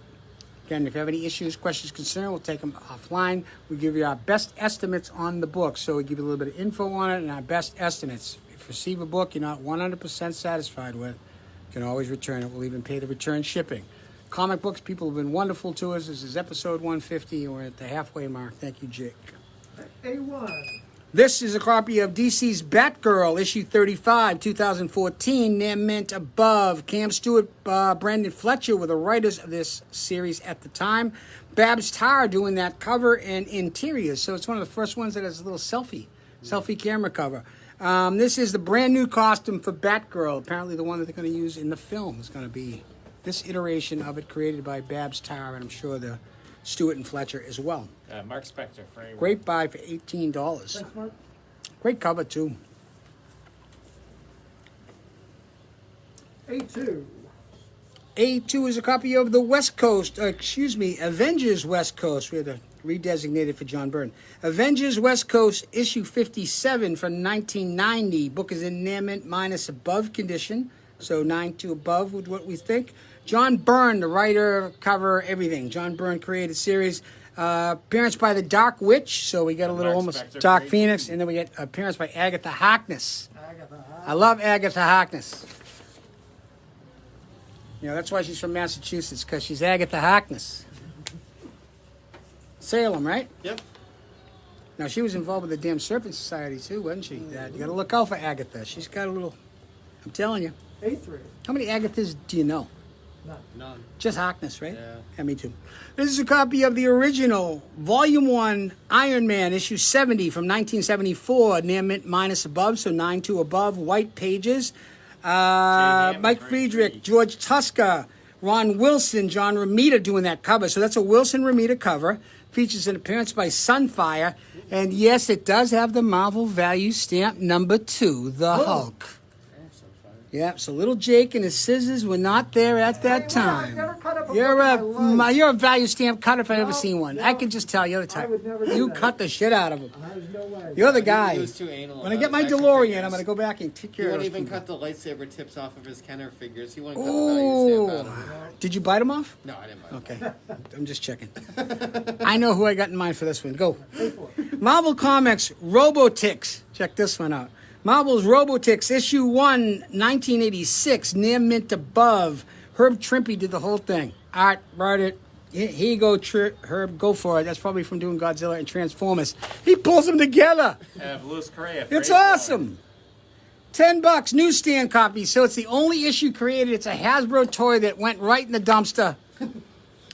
Again, if you have any issues, questions, concerns, we'll take them offline. We give you our best estimates on the book. So we give you a little bit of info on it and our best estimates. If you receive a book you're not 100% satisfied with, you can always return it. We'll even pay the return shipping. Comic books, people have been wonderful to us. This is episode 150, and we're at the halfway mark. Thank you, Jake. A1. This is a copy of DC's Batgirl, issue 35, 2014, near mint above. Cam Stewart, Brandon Fletcher were the writers of this series at the time. Babs Tarr doing that cover and interiors. So it's one of the first ones that has a little selfie camera cover. This is the brand new costume for Batgirl. Apparently the one that they're going to use in the film is going to be this iteration of it, created by Babs Tarr, and I'm sure the Stewart and Fletcher as well. Mark Spector. Great buy for $18. Thanks, Mark. Great cover, too. A2. A2 is a copy of the Avengers West Coast. We had to redesignate it for John Byrne. Avengers West Coast, issue 57 from 1990. Book is in near mint minus above condition. So 9 to above with what we think. John Byrne, the writer, cover, everything. John Byrne created series. Appearance by the Dark Witch. So we got a little Mark almost Spector Dark created. Phoenix. And then we get appearance by Agatha Harkness. I love Agatha Harkness. You know, that's why she's from Massachusetts, because she's Agatha Harkness. Salem, right? Yep. Now, she was involved with the damn Serpent Society, too, wasn't she? You got to look out for Agatha. She's got a little... I'm telling you. A3. How many Agathas do you know? None. Just Harkness, right? Yeah. Me too. This is a copy of the original Volume 1 Iron Man, issue 70 from 1974, near mint minus above, so 9 to above, white pages. Mike Friedrich, George Tuska, Ron Wilson, John Romita doing that cover. So that's a Wilson Romita cover. Features an appearance by Sunfire. And yes, it does have the Marvel Value Stamp number 2, the Hulk. Yeah, so little Jake and his scissors were not there at that time. You're a value stamp cutter if I've ever seen one. I can just tell you're the type. You cut the shit out of them. There's no way. You're the guy. He was too anal. When I get my DeLorean, I'm going to go back and take care He of won't those even people. cut the lightsaber tips off of his Kenner figures. He won't cut the value stamp out of them. Did you bite them off? No, I didn't buy them. Okay, I'm just checking. I know who I got in mind for this one. Go. Marvel Comics, Robotix. Check this one out. Marvel's Robotix, issue 1, 1986, near mint above. Herb Trimpe did the whole thing. Art, wrote it. Here you go, Herb, go for it. That's probably from doing Godzilla and Transformers. He pulls them together. Louis Correa. It's awesome. $10, newsstand copy. So it's the only issue created. It's a Hasbro toy that went right in the dumpster.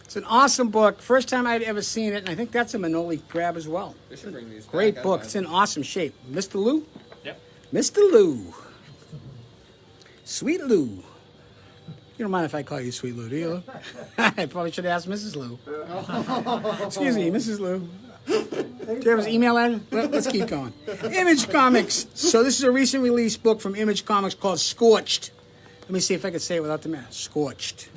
It's an awesome book. First time I'd ever seen it, and I think that's a Manoli grab as well. They should bring these Great back. book. It's in awesome shape. Mr. Lou? Yep. Mr. Lou. Sweet Lou. You don't mind if I call you Sweet Lou, do you, Lou? I probably should have asked Mrs. Lou. Excuse me, Mrs. Lou. Do you have his email address? Let's keep going. Image Comics. So this is a recent release book from Image Comics called Scorched. Let me see if I can say it without the mask. Scorched.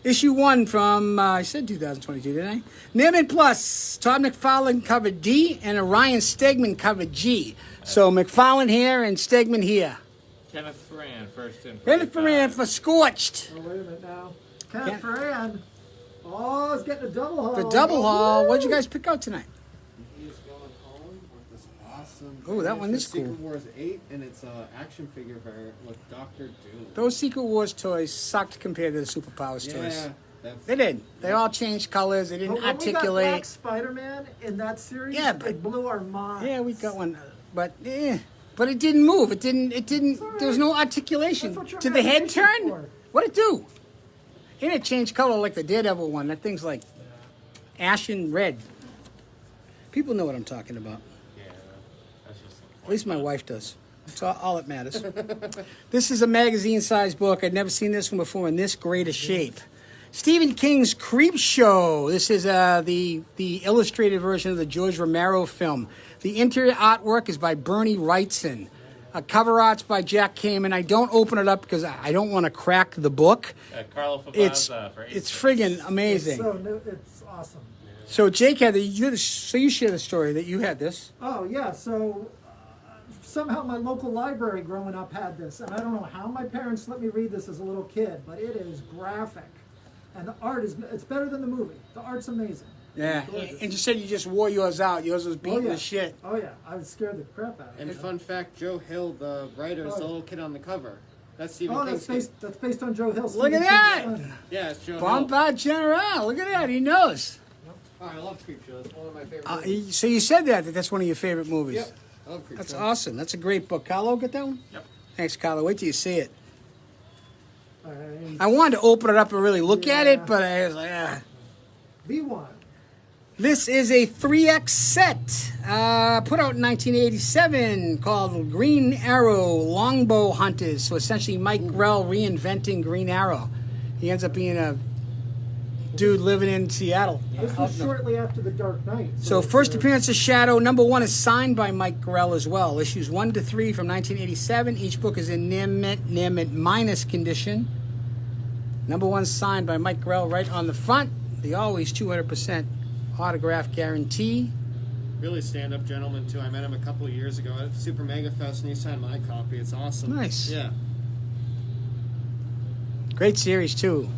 Issue 1 from, I said 2022, didn't I? Nimitz Plus. Todd McFarlane covered D and Orion Stegman covered G. So McFarlane here and Stegman here. Kenneth Ferran first in. Kenneth Ferran for Scorched. Oh, wait a minute now. Kenneth Ferran. Oh, it's getting a double haul. The double haul. What'd you guys pick out tonight? He's going home with this awesome awesome. Ooh, that And one it's is the cool. Secret Wars 8, and it's a action figure variant with Doctor Doom. Those Secret Wars toys sucked compared to the Superpowers toys. Yeah, that's They did. They all changed colors. They didn't But when we got Black articulate. Spider-Man in that series, Yeah, but- it blew our minds. Yeah, we got one, but but it didn't move. It didn't. There was no articulation. That's what your Did the head imagination turn? for. What'd it do? And it changed color like the Daredevil one. That thing's like ashen red. People know what I'm talking about. Yeah, that's just. At least my wife does. That's all that matters. This is a magazine-sized book. I'd never seen this one before in this great a shape. Stephen King's Creep Show. This is the illustrated version of the George Romero film. The interior artwork is by Bernie Wrightson. Cover art's by Jack Kamen. I don't open it up because I don't want to crack the book. Carlo It's Fabaza for it's friggin' amazing. So new, it's awesome. So Jake had so you share the story that you had this. Oh yeah, so somehow my local library growing up had this, and I don't know how my parents let me read this as a little kid, but it is graphic, and the art it's better than the movie. The art's amazing. Yeah, and you said you just wore yours out. Yours was beaten yeah. to shit. Oh yeah, I was scared the crap out of And it. fun fact, Joe Hill, the writer, is the little kid on the cover. That's Stephen Oh, King's that's based on Joe Hill. Look at that! Yeah, it's Joe Hill. Bombard General. Look at that. He knows. Oh, I love Creep Show. It's one of my favorite movies. So you said that's one of your favorite movies. Yep. I love Creep That's Show. awesome. That's a great book. Carlo, get that one? Yep. Thanks, Carlo. Wait till you see it. All right. I wanted to open it up and really look at Yeah. it, but I was like, V1. This is a 3X set put out in 1987 called Green Arrow Longbow Hunters. So essentially Mike Grell reinventing Green Arrow. He ends up being a dude living in Seattle. This was shortly after the Dark Knight. So first appearance of Shadow, #1 is signed by Mike Grell as well. Issues 1 to 3 from 1987. Each book is in near mint minus condition. #1 signed by Mike Grell right on the front. The always 200% autograph guarantee. Really stand-up gentleman, too. I met him a couple of years ago at Super Mega Fest, and he signed my copy. It's awesome. Nice. Yeah. Great series too.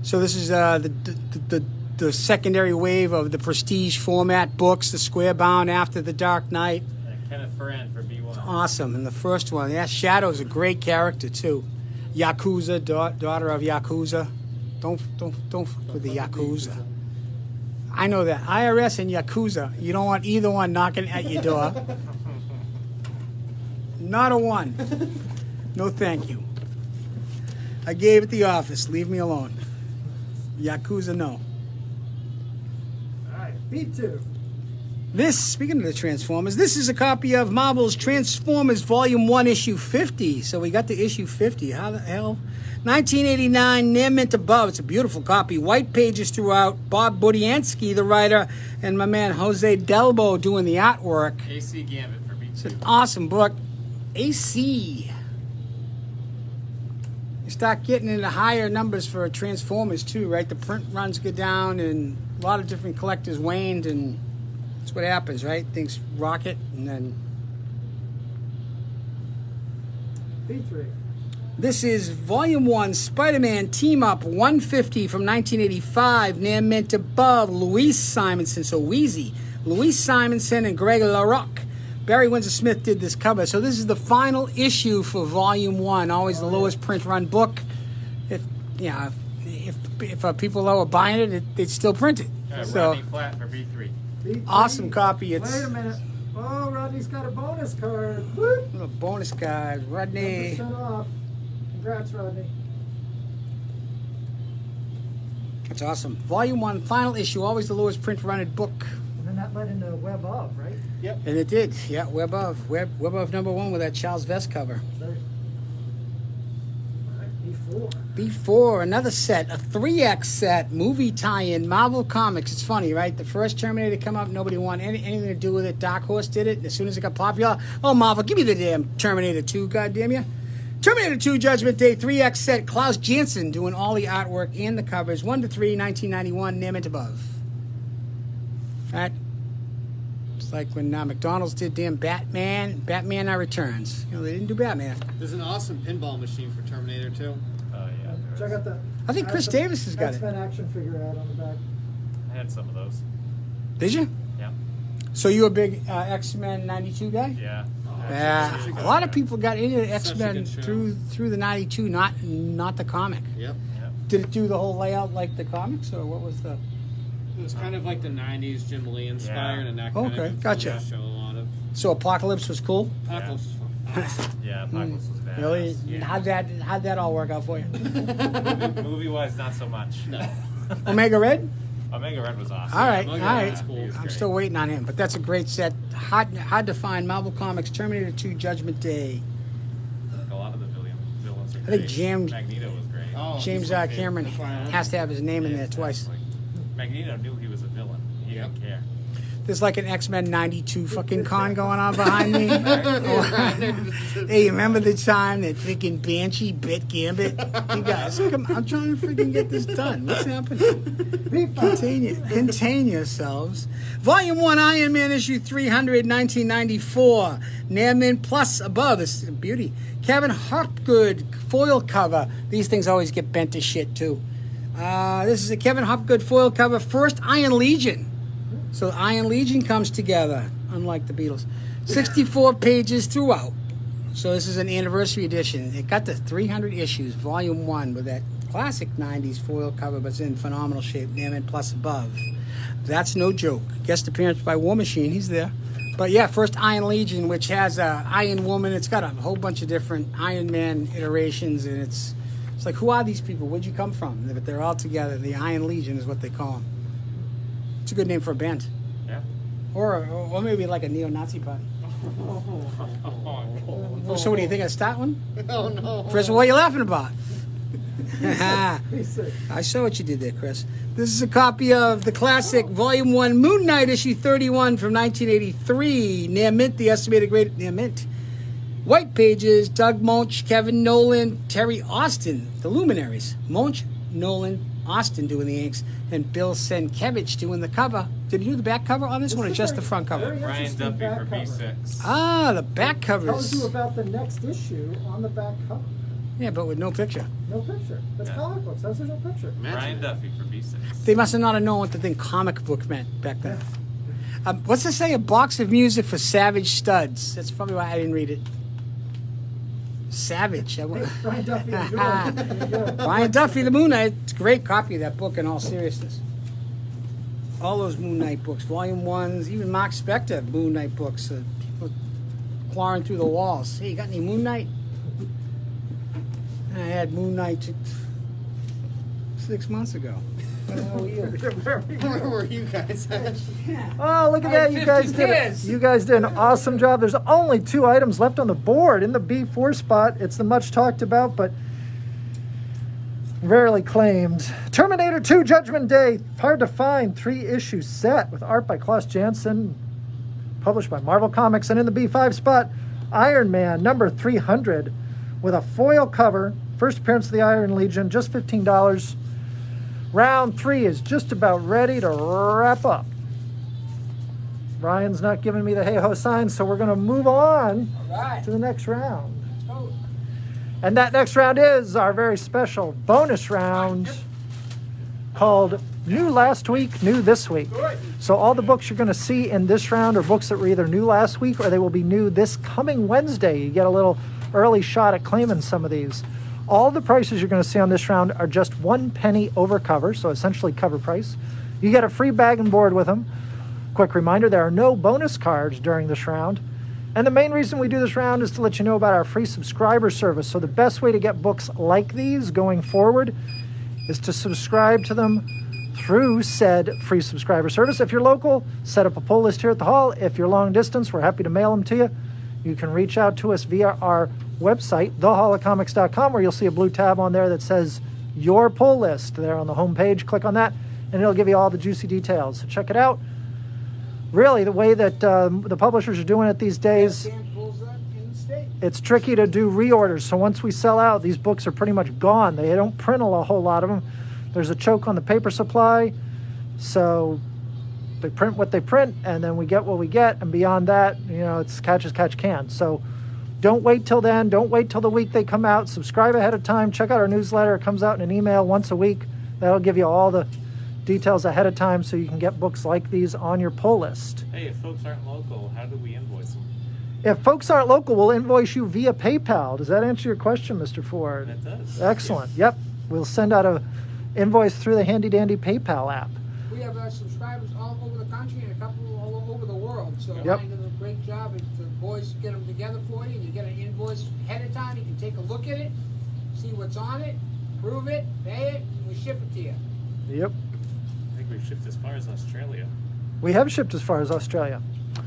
So this is the secondary wave of the prestige format books, the square bound after the Dark Knight. Kenneth Ferrand for B1. Awesome. And the first one, yeah, Shadow's a great character too. Yakuza, daughter of Yakuza. Don't fuck with the Yakuza. I know that. IRS and Yakuza. You don't want either one knocking at your door. Not a one. No thank you. I gave it the office. Leave me alone. Yakuza, no. All right, V2. This, speaking of the Transformers, this is a copy of Marvel's Transformers Volume 1, Issue 50. So we got to Issue 50. How the hell? 1989, near mint above. It's a beautiful copy. White pages throughout. Bob Budiansky, the writer, and my man Jose Delbo doing the artwork. AC Gambit for It's B2. an awesome book. AC. You start getting into higher numbers for Transformers too, right? The print runs go down and a lot of different collectors waned, and that's what happens, right? Things rocket and then... V3. This is Volume 1, Spider-Man Team Up 150 from 1985, near mint above. Louise Simonson, so Wheezy. Louise Simonson and Greg LaRocque. Barry Windsor Smith did this cover. So this is the final issue for Volume 1, always the lowest print run book. If people are buying it, they'd still print it. So Rodney Flat for B3. V3. awesome copy. It's Wait a minute. Oh, Rodney's got a bonus card. Whoop. a bonus card. Rodney. 10% off. Congrats, Rodney. That's awesome. Volume 1, final issue, always the lowest print run book. And then that led into Web of, right? Yep. And it did. Yeah, Web of #1 with that Charles Vest cover. All right, V4. B4, another set, a 3X set, movie tie-in, Marvel Comics. It's funny, right? The first Terminator come up, nobody wanted anything to do with it. Darkhorse did it, and as soon as it got popular, oh, Marvel, give me the damn Terminator 2, goddamn you. Terminator 2 Judgment Day 3X set, Klaus Janson doing all the artwork and the covers, 1 to 3, 1991, near mint above. Right? It's like when McDonald's did damn Batman Now Returns. You know, they didn't do Batman. There's an awesome pinball machine for Terminator, too. Oh, yeah. Check out the. I think Chris Davis has got it. X-Men action figure out on the back. I had some of those. Did you? Yeah. So you a big X-Men 92 guy? Yeah. Yeah. A lot of people got into X-Men good show. through the 92, not the comic. Yep. Did it do the whole layout like the comics, or what was the... It was kind of like the 90s Jim Lee inspired, and that kind Okay, of gotcha. show a lot of. So Apocalypse was cool? Apocalypse was fun. Yeah, Apocalypse was bad. Really? Yeah. How'd that all work out for you? Movie-wise, not so much. No. Omega Red? Omega Red was awesome. All right, Omega all right. Red's cool. He was I'm great. still waiting on him, but that's a great set. Hard to find. Marvel Comics, Terminator 2, Judgment Day. A lot of the villains are I great. think James Magneto was great. Oh, James he's my favorite. Cameron That's why I like has to have his name in there twice. Like, Magneto knew he was a villain. He didn't care. There's like an X-Men 92 fucking con going on behind me. Hey, remember the time that freaking Banshee bit Gambit? You guys, come, I'm trying to freaking get this done. What's happening? Contain yourselves. Volume 1, Iron Man, issue 300, 1994. Nairman Plus above. This is a beauty. Kevin Hopgood foil cover. These things always get bent to shit, too. This is a Kevin Hopgood foil cover. First Iron Legion. So Iron Legion comes together, unlike the Beatles. 64 pages throughout. So this is an anniversary edition. It got to 300 issues, volume 1, with that classic 90s foil cover, but it's in phenomenal shape. Nairman Plus above. That's no joke. Guest appearance by War Machine. He's there. But yeah, first Iron Legion, which has a Iron Woman. It's got a whole bunch of different Iron Man iterations, and it's like, who are these people? Where'd you come from? But they're all together. The Iron Legion is what they call them. It's a good name for a band. Yeah. Or maybe like a neo-Nazi party. So what do you think? I start one? Oh no. Chris, what are you laughing about? I saw what you did there, Chris. This is a copy of the classic Volume 1 Moon Knight, issue 31 from 1983. Near mint, the estimated great near mint. White pages, Doug Moench, Kevin Nolan, Terry Austin, the luminaries. Moench, Nolan, Austin doing the inks, and Bill Sienkiewicz doing the cover. Did you do the back cover on this one, or just the front cover? Ryan Duffy for B6. Ah, the back Tells you covers. about the next issue on the back cover. Yeah, but with no picture. No picture. That's Yeah. comic books. That's no picture. Ryan Duffy for B6. They must have not have known what the thing comic book meant back then. What's this say? A box of music for Savage Studs. That's probably why I didn't read it. Savage. Brian Duffy, enjoy. There you go. Brian Duffy, the Moon Knight. It's a great copy of that book in all seriousness. All those Moon Knight books, Volume 1s, even Mark Spector Moon Knight books. People clawing through the walls. Hey, you got any Moon Knight? I had Moon Knight 6 months ago. Where were you guys at? Oh, look at that. You guys did it. You guys did an awesome job. There's only 2 items left on the board in the B4 spot. It's the much talked about, but rarely claimed. Terminator 2 Judgment Day. Hard to find 3-issue set with art by Klaus Janson, published by Marvel Comics. And in the B5 spot, Iron Man number 300 with a foil cover. First appearance of the Iron Legion, just $15. Round 3 is just about ready to wrap up. Ryan's not giving me the hey-ho sign, so we're going to move on to the next round. And that next round is our very special bonus round called New Last Week, New This Week. So all the books you're going to see in this round are books that were either new last week or they will be new this coming Wednesday. You get a little early shot at claiming some of these. All the prices you're going to see on this round are just 1 penny over cover, so essentially cover price. You get a free bag and board with them. Quick reminder, there are no bonus cards during this round. And the main reason we do this round is to let you know about our free subscriber service. So the best way to get books like these going forward is to subscribe to them through said free subscriber service. If you're local, set up a pull list here at the hall. If you're long distance, we're happy to mail them to you. You can reach out to us via our website, thehallofcomics.com, where you'll see a blue tab on there that says your pull list there on the home page. Click on that and it'll give you all the juicy details. So check it out. Really, the way that the publishers are doing it these days, it's tricky to do reorders. So once we sell out, these books are pretty much gone. They don't print a whole lot of them. There's a choke on the paper supply. So they print what they print, and then we get what we get. And beyond that, you know, it's catch as catch can. So don't wait till then. Don't wait till the week they come out. Subscribe ahead of time. Check out our newsletter. It comes out in an email once a week. That'll give you all the details ahead of time so you can get books like these on your pull list. Hey, if folks aren't local, how do we invoice them? If folks aren't local, we'll invoice you via PayPal. Does that answer your question, Mr. Ford? It does. Excellent. Yep. We'll send out a invoice through the handy dandy PayPal app. We have subscribers all over the country and a couple all over the world. So Yep. Ryan does a great job. If the boys get them together for you, and you get an invoice ahead of time. You can take a look at it, see what's on it, prove it, pay it, and we ship it to you. Yep. I think we've shipped as far as Australia. We have shipped as far as Australia.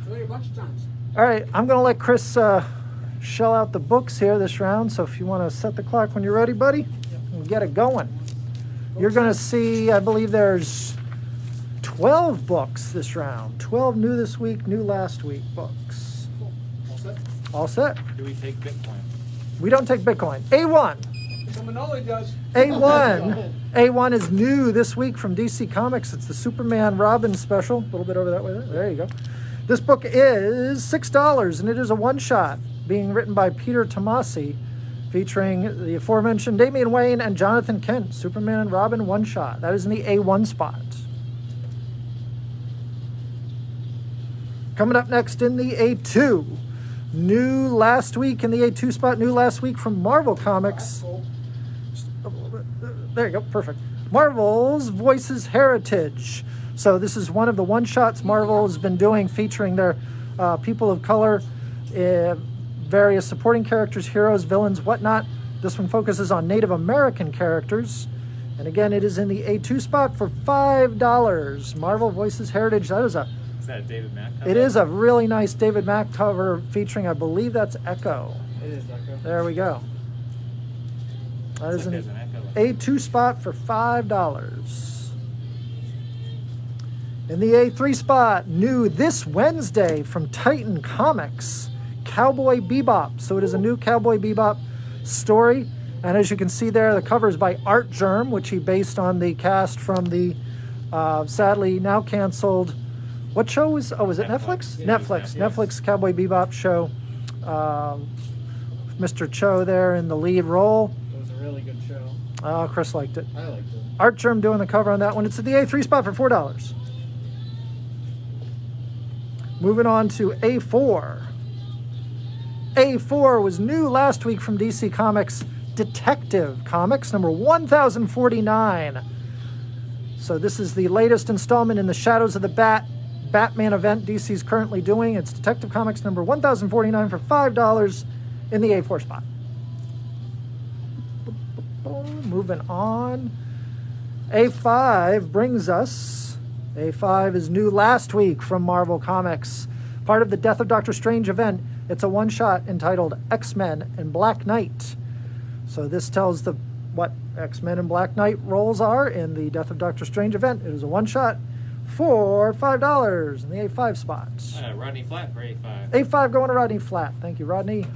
Really a bunch of times. All right, I'm going to let Chris shell out the books here this round. So if you want to set the clock when you're ready, buddy, we'll get it going. You're going to see, I believe there's 12 books this round. 12 new this week, new last week books. All set? All set. Do we take Bitcoin? We don't take Bitcoin. A1. Someone only does. A1. A1 is new this week from DC Comics. It's the Superman Robin special. A little bit over that way. There you go. This book is $6, and it is a one-shot being written by Peter Tomasi, featuring the aforementioned Damian Wayne and Jonathan Kent. Superman and Robin one-shot. That is in the A1 spot. Coming up next in the A2. New last week in the A2 spot. New last week from Marvel Comics. There you go. Perfect. Marvel's Voices Heritage. So this is one of the one-shots Marvel has been doing featuring their people of color, various supporting characters, heroes, villains, whatnot. This one focuses on Native American characters. And again, it is in the A2 spot for $5. Marvel Voices Heritage. That is Is that a David Mack cover? it is a really nice David Mack cover featuring, I believe that's Echo. It is, Ditko. There we go. That is Looks like in there's an echo. A2 spot for $5. In the A3 spot, new this Wednesday from Titan Comics, Cowboy Bebop. So it is a new Cowboy Bebop story. And as you can see there, the cover is by Art Germ, which he based on the cast from the sadly now canceled, what show was, was it Netflix? Yeah, Netflix. it was Netflix Cowboy Bebop show. Mr. Cho there in the lead role. It was a really good show. Chris liked it. I liked it. Art Germ doing the cover on that one. It's at the A3 spot for $4. Moving on to A4. A4 was new last week from DC Comics, Detective Comics, number 1049. So this is the latest installment in the Shadows of the Batman event DC's currently doing. It's Detective Comics number 1049 for $5 in the A4 spot. Moving on. A5 brings us... A5 is new last week from Marvel Comics. Part of the Death of Doctor Strange event. It's a one-shot entitled X-Men and Black Knight. So this tells what X-Men and Black Knight roles are in the Death of Doctor Strange event. It is a one-shot for $5 in the A5 spot. Rodney Flat for A5. A5 going to Rodney Flat. Thank you, Rodney.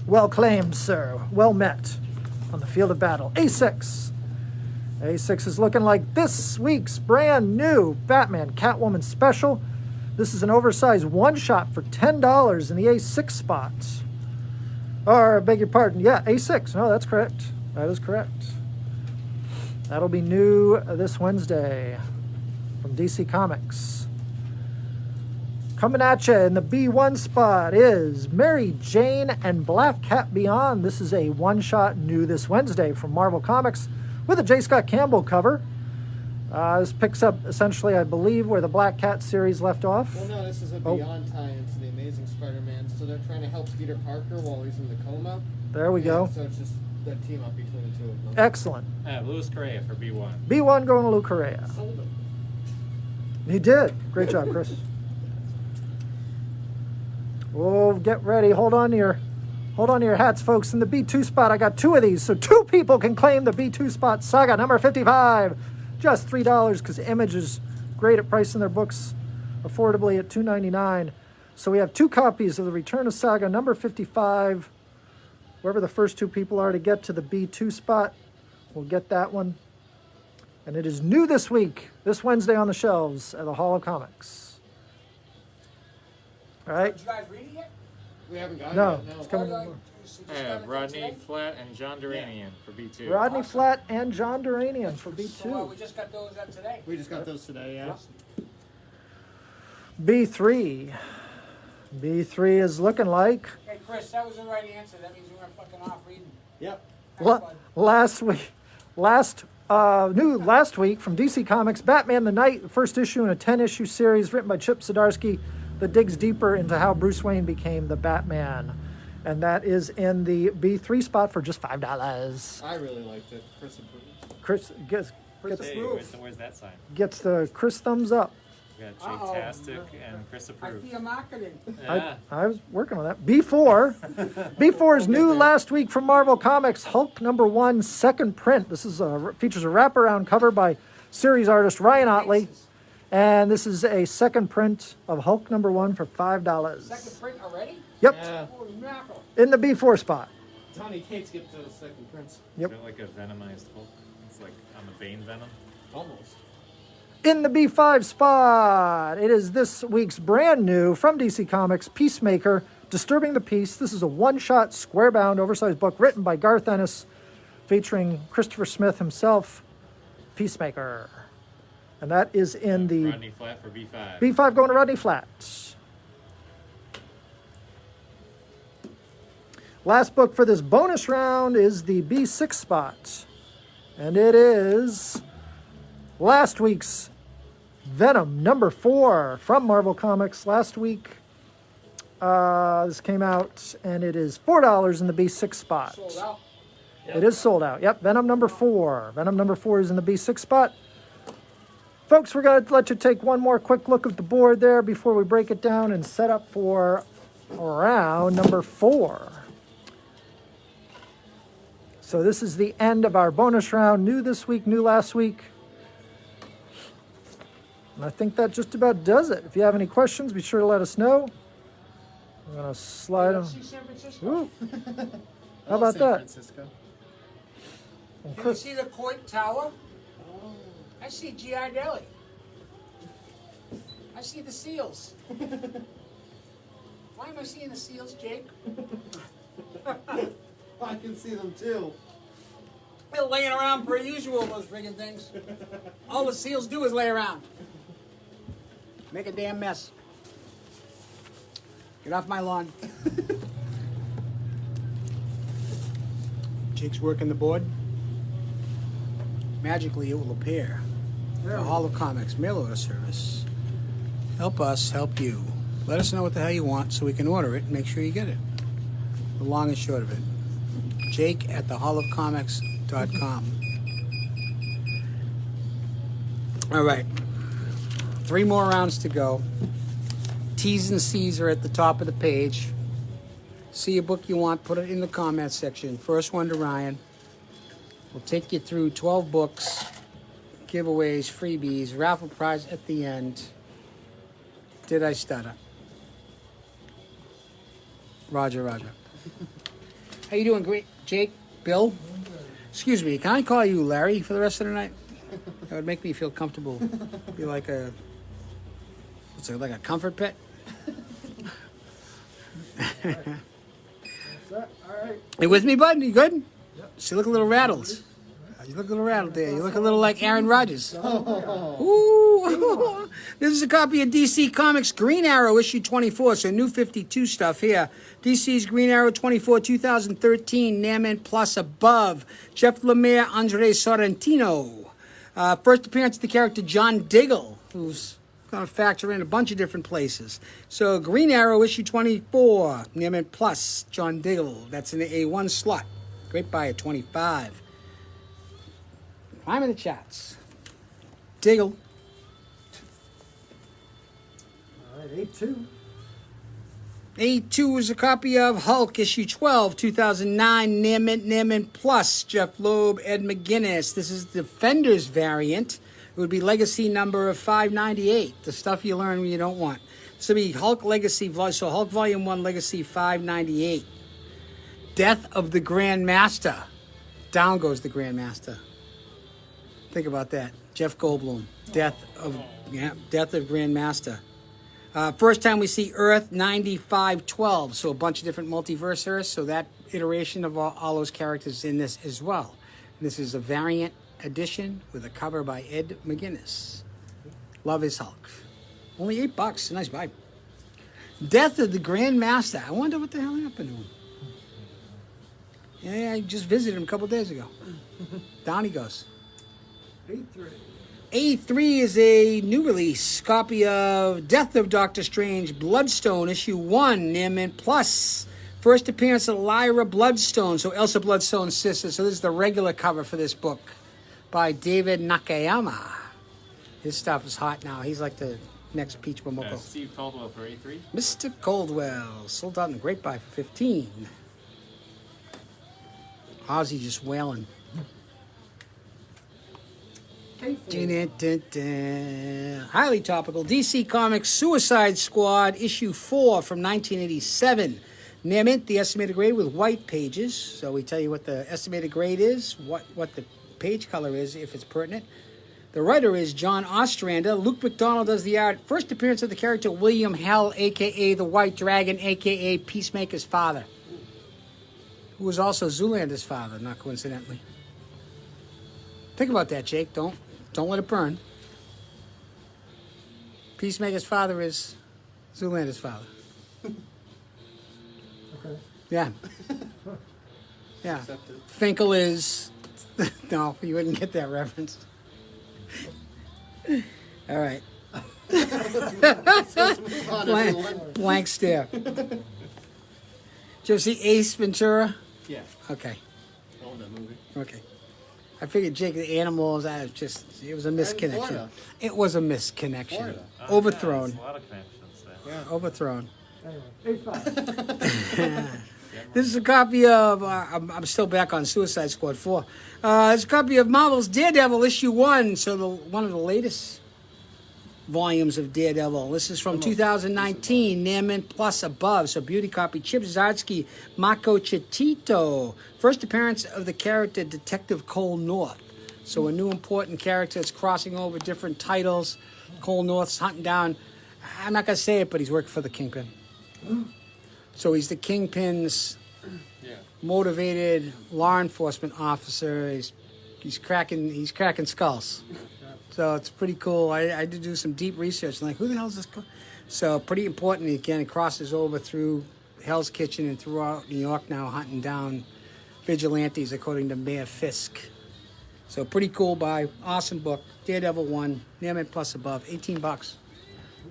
Well claimed, sir. Well met on the field of battle. A6. A6 is looking like this week's brand new Batman Catwoman special. This is an oversized one-shot for $10 in the A6 spot. Or, I beg your pardon, yeah, A6. No, that's correct. That is correct. That'll be new this Wednesday from DC Comics. Coming at you in the B1 spot is Mary Jane and Black Cat Beyond. This is a one-shot new this Wednesday from Marvel Comics with a J. Scott Campbell cover. This picks up essentially, I believe, where the Black Cat series left off. Well, no, this is a Beyond tie-in to the Amazing Spider-Man. So they're trying to help Peter Parker while he's in the coma. There we go. So it's just that team up between the two of them. Excellent. Louis Correa for B1. B1 going to Lou Correa. Sold it. He did. Great job, Chris. Oh, get ready. Hold on to your hats, folks. In the B2 spot, I got two of these, so two people can claim the B2 spot. Saga number 55, just $3, because Image is great at pricing their books affordably at $2.99. So we have two copies of the Return of Saga number 55. Whoever the first two people are to get to the B2 spot will get that one. And it is new this week, this Wednesday on the shelves at the Hall of Comics. All right. Did you guys read it yet? We haven't gotten No, it. No. it's coming. You just I got have it Rodney today? Flat and John Duranian for B2. Rodney Awesome. Flat and John Duranian for So B2. we just got those up today. We just got those today, yeah. B3. B3 is looking like Hey, Chris, that was the right answer. That means you weren't fucking off reading. Yep. la- last week. Last week from DC Comics, Batman the Knight, the first issue in a 10-issue series written by Chip Zdarsky that digs deeper into how Bruce Wayne became the Batman. And that is in the B3 spot for just $5. I really liked it. Chris approved. Chris gets Hey, where's that sign? the Chris thumbs up. We got Jake-tastic and Chris I approved. see your marketing. Yeah. I was working on that. B4. B4 is new last week from Marvel Comics. Hulk #1 second print. This is features a wraparound cover by series artist Ryan Otley. And this is a second print of Hulk #1 for $5. Second print already? Yep. Yeah. Holy mackerel. In the B4 spot. Tony Cates gets the second prints. Yep. Is it like a venomized Hulk? It's like on the Bane venom. Almost. In the B5 spot, it is this week's brand new from DC Comics, Peacemaker, Disturbing the Peace. This is a one-shot, square-bound, oversized book written by Garth Ennis, featuring Christopher Smith himself, Peacemaker. And that is in the Rodney Flat for B5. B5 going to Rodney Flat. Last book for this bonus round is the B6 spot. And it is last week's Venom #4 from Marvel Comics. Last week, this came out, and it is $4 in the B6 spot. Sold out. It is sold out. Yep, Venom #4. Venom #4 is in the B6 spot. Folks, we're going to let you take one more quick look at the board there before we break it down and set up for round number 4. So this is the end of our bonus round. New this week, new last week. And I think that just about does it. If you have any questions, be sure to let us know. I'm going to slide them. See San Francisco? Ooh. How about San that? Francisco. Can you see the Coit Tower? I see G.I. Deli. I see the seals. Why am I seeing the seals, Jake? I can see them too. They're laying around per usual, those friggin' things. All the seals do is lay around. Make a damn mess. Get off my lawn. Jake's working the board. Magically, it will appear. The Hall of Comics mail order service. Help us help you. Let us know what the hell you want so we can order it and make sure you get it. The long and short of it. Jake at thehallofcomics.com. All right. 3 more rounds to go. T's and C's are at the top of the page. See a book you want, put it in the comment section. First one to Ryan. We'll take you through 12 books, giveaways, freebies, raffle prize at the end. Did I stutter? Roger. How you doing, great, Jake? Bill? Excuse me, can I call you Larry for the rest of the night? That would make me feel comfortable. Be like a, what's it, like a comfort pet? All right. You with me, bud? You good? Yep. You look a little rattled. You look a little rattled there. You look a little like Aaron Rodgers. Ooh. This is a copy of DC Comics Green Arrow issue 24, so new 52 stuff here. DC's Green Arrow 24, 2013, Naaman Plus Above. Jeff Lemire, Andre Sorrentino. First appearance of the character John Diggle, who's going to factor in a bunch of different places. So Green Arrow issue 24, Naaman Plus, John Diggle. That's in the A1 slot. Great buy at 25. I'm in the chats. Diggle. All right, A2. A2 is a copy of Hulk, issue 12, 2009, Naaman Plus, Jeff Loeb, Ed McGuinness. This is the Defenders variant. It would be legacy number of 598, the stuff you learn when you don't want. This would be Hulk Legacy, so Hulk Volume 1, Legacy 598. Death of the Grand Master. Down goes the Grand Master. Think about that. Jeff Goldblum. Death of Grand Master. First time we see Earth 9512, so a bunch of different multiverse Earths. So that iteration of all those characters in this as well. This is a variant edition with a cover by Ed McGuinness. Love his Hulk. Only $8. Nice buy. Death of the Grand Master. I wonder what the hell happened to him. Yeah, I just visited him a couple days ago. Down he goes. 83 is a new release copy of Death of Doctor Strange Bloodstone, issue 1, Near Mint Plus. First appearance of Lyra Bloodstone, so Elsa Bloodstone's sister. So this is the regular cover for this book by David Nakayama. His stuff is hot now. He's like the next Peach Momoko. Steve Caldwell for 83. Mr. Caldwell, sold out in a great buy for 15. Ozzy just wailing. Highly topical. DC Comics Suicide Squad issue 4 from 1987. Near mint, the estimated grade with white pages. So we tell you what the estimated grade is, what the page color is if it's pertinent. The writer is John Ostrander. Luke McDonald does the art. First appearance of the character William Hell, a.k.a. the White Dragon, a.k.a. Peacemaker's father, who was also Zoolander's father, not coincidentally. Think about that, Jake. Don't let it burn. Peacemaker's father is Zoolander's father. Okay. Yeah. Yeah. Finkel is... No, you wouldn't get that reference. All right. Blank stare. Did you ever see Ace Ventura? Yeah. Okay. Oh, that movie. Okay. I figured Jake the animals, it was a misconnection. Florida. It was a misconnection. Florida. Overthrown. Yeah, a lot of connections there. Yeah. Overthrown. Anyway, 85. This is a copy of, I'm still back on Suicide Squad 4. It's a copy of Marvel's Daredevil issue 1, so one of the latest volumes of Daredevil. This is from 2019, Near Mint Plus above, so beauty copy. Chip Zdarsky, Mako Chitito. First appearance of the character Detective Cole North. So a new important character that's crossing over different titles. Cole North's hunting down, I'm not going to say it, but he's working for the Kingpin. So he's the Kingpin's motivated law enforcement officer. He's cracking skulls. So it's pretty cool. I did do some deep research. I'm like, who the hell is this? So pretty important. Again, it crosses over through Hell's Kitchen and throughout New York now, hunting down vigilantes, according to Mayor Fisk. So pretty cool buy. Awesome book. Daredevil 1, Near Mint Plus above, $18.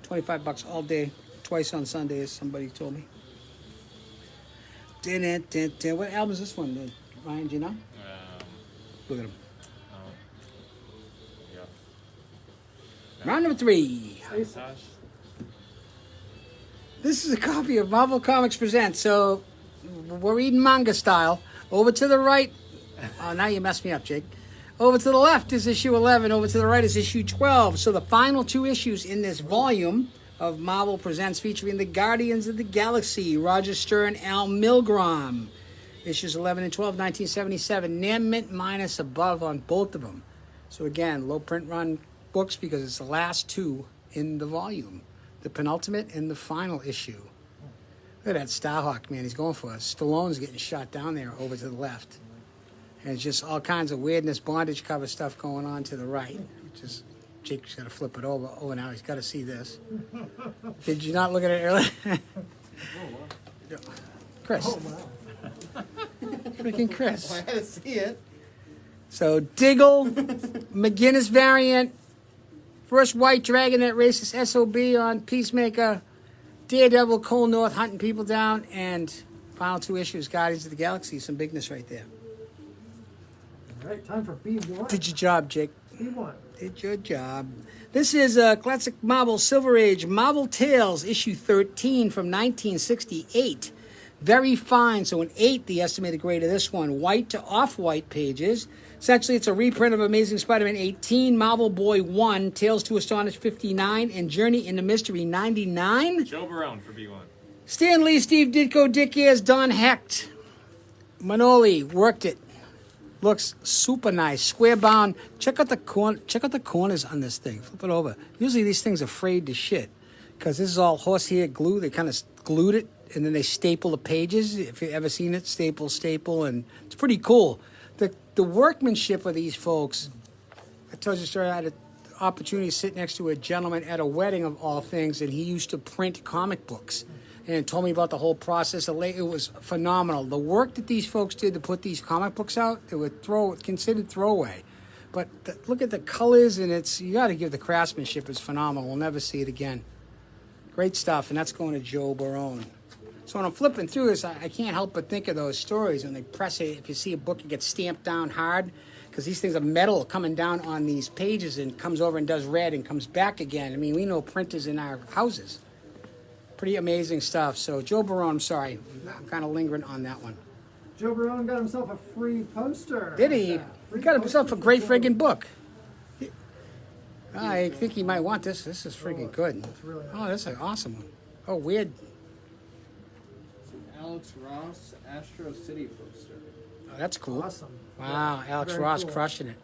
$25 all day, twice on Sundays, somebody told me. What album is this one, Ryan? Do you know? Look at him. Round number 3. This is a copy of Marvel Comics Presents. So we're reading manga style. Over to the right. Oh, now you messed me up, Jake. Over to the left is issue 11. Over to the right is issue 12. So the final 2 issues in this volume of Marvel Presents, featuring the Guardians of the Galaxy, Roger Stern, Al Milgrom. Issues 11 and 12, 1977. Near mint minus above on both of them. So again, low print run books because it's the last 2 in the volume. The penultimate and the final issue. Look at that Starhawk, man. He's going for it. Stallone's getting shot down there over to the left. And it's just all kinds of weirdness, bondage cover stuff going on to the right. Just Jake's got to flip it over. Oh, now he's got to see this. Did you not look at it earlier? Chris. Oh, wow. Freaking Chris. I had to see it. So, Diggle, McGuinness variant, first White Dragon that races SOB on Peacemaker, Daredevil, Cole North hunting people down, and final 2 issues, Guardians of the Galaxy. Some bigness right there. All right, time for B1. Did your job, Jake. B1. Did your job. This is a classic Marvel Silver Age Marvel Tales, issue 13 from 1968. Very fine. So an 8, the estimated grade of this one. White to off-white pages. Essentially, it's a reprint of Amazing Spider-Man 18, Marvel Boy 1, Tales to Astonish 59, and Journey into Mystery 99. Joe Barone for B1. Stan Lee, Steve Ditko, Dick Ayers, Don Hecht. Manoli worked it. Looks super nice. Square bound. Check out the corners on this thing. Flip it over. Usually these things are frayed to shit. because this is all horsehair glue. They kind of glued it, and then they staple the pages. If you've ever seen it, staple, and it's pretty cool. The workmanship of these folks. I told you a story. I had an opportunity to sit next to a gentleman at a wedding of all things, and he used to print comic books, and told me about the whole process. It was phenomenal. The work that these folks did to put these comic books out, they were considered throwaway. But look at the colors, and you got to give the craftsmanship. It's phenomenal. We'll never see it again. Great stuff, and that's going to Joe Barone. So when I'm flipping through this, I can't help but think of those stories. When they press it, if you see a book, it gets stamped down hard, because these things are metal coming down on these pages and comes over and does red and comes back again. I mean, we know printers in our houses. Pretty amazing stuff. So Joe Barone, I'm sorry. I'm kind of lingering on that one. Joe Barone got himself a free poster. Did he? He got himself a great friggin' book. I think he might want this. This is friggin' good. Really nice. Oh, that's an awesome one. Oh, weird. Alex Ross Astro City poster. Oh, that's cool. Awesome. Wow, Alex Very Ross cool. crushing it.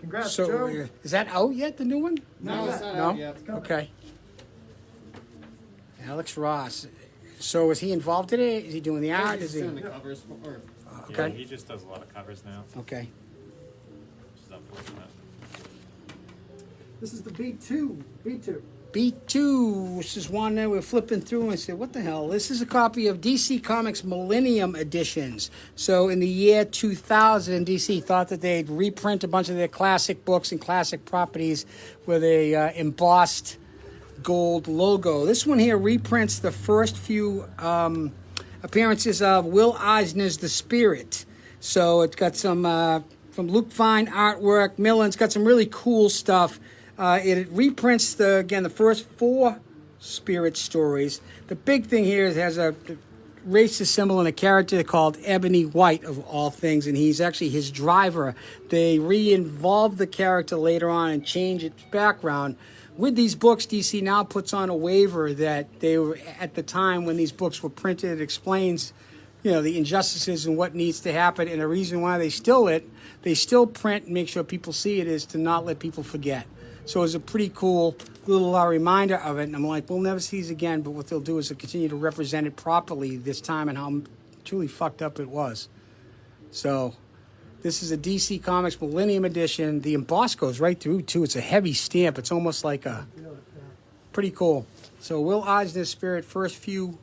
Congrats, So, Joe. is that out yet, the new one? No, it's not No? out yet. Okay. Alex Ross. So is he involved today? Is he doing the art? He's Is he? doing the covers. Or, Yeah, Okay. he just does a lot of covers now, Okay. which is unfortunate. This is the B2. B2. This is one that we're flipping through and I said, what the hell? This is a copy of DC Comics Millennium Editions. So in the year 2000, DC thought that they'd reprint a bunch of their classic books and classic properties with a embossed gold logo. This one here reprints the first few appearances of Will Eisner's The Spirit. So it's got some from Luke Fine artwork. Millen's got some really cool stuff. It reprints the first 4 Spirit stories. The big thing here is it has a racist symbol and a character called Ebony White, of all things, and he's actually his driver. They re-involve the character later on and change its background. With these books, DC now puts on a waiver that they were, at the time when these books were printed, it explains, the injustices and what needs to happen. And the reason why they still print and make sure people see it, is to not let people forget. So it's a pretty cool little reminder of it. And I'm like, we'll never see these again, but what they'll do is they'll continue to represent it properly this time and how truly fucked up it was. So this is a DC Comics Millennium Edition. The emboss goes right through, too. It's a heavy stamp. It's almost like pretty cool. So Will Eisner's Spirit, first few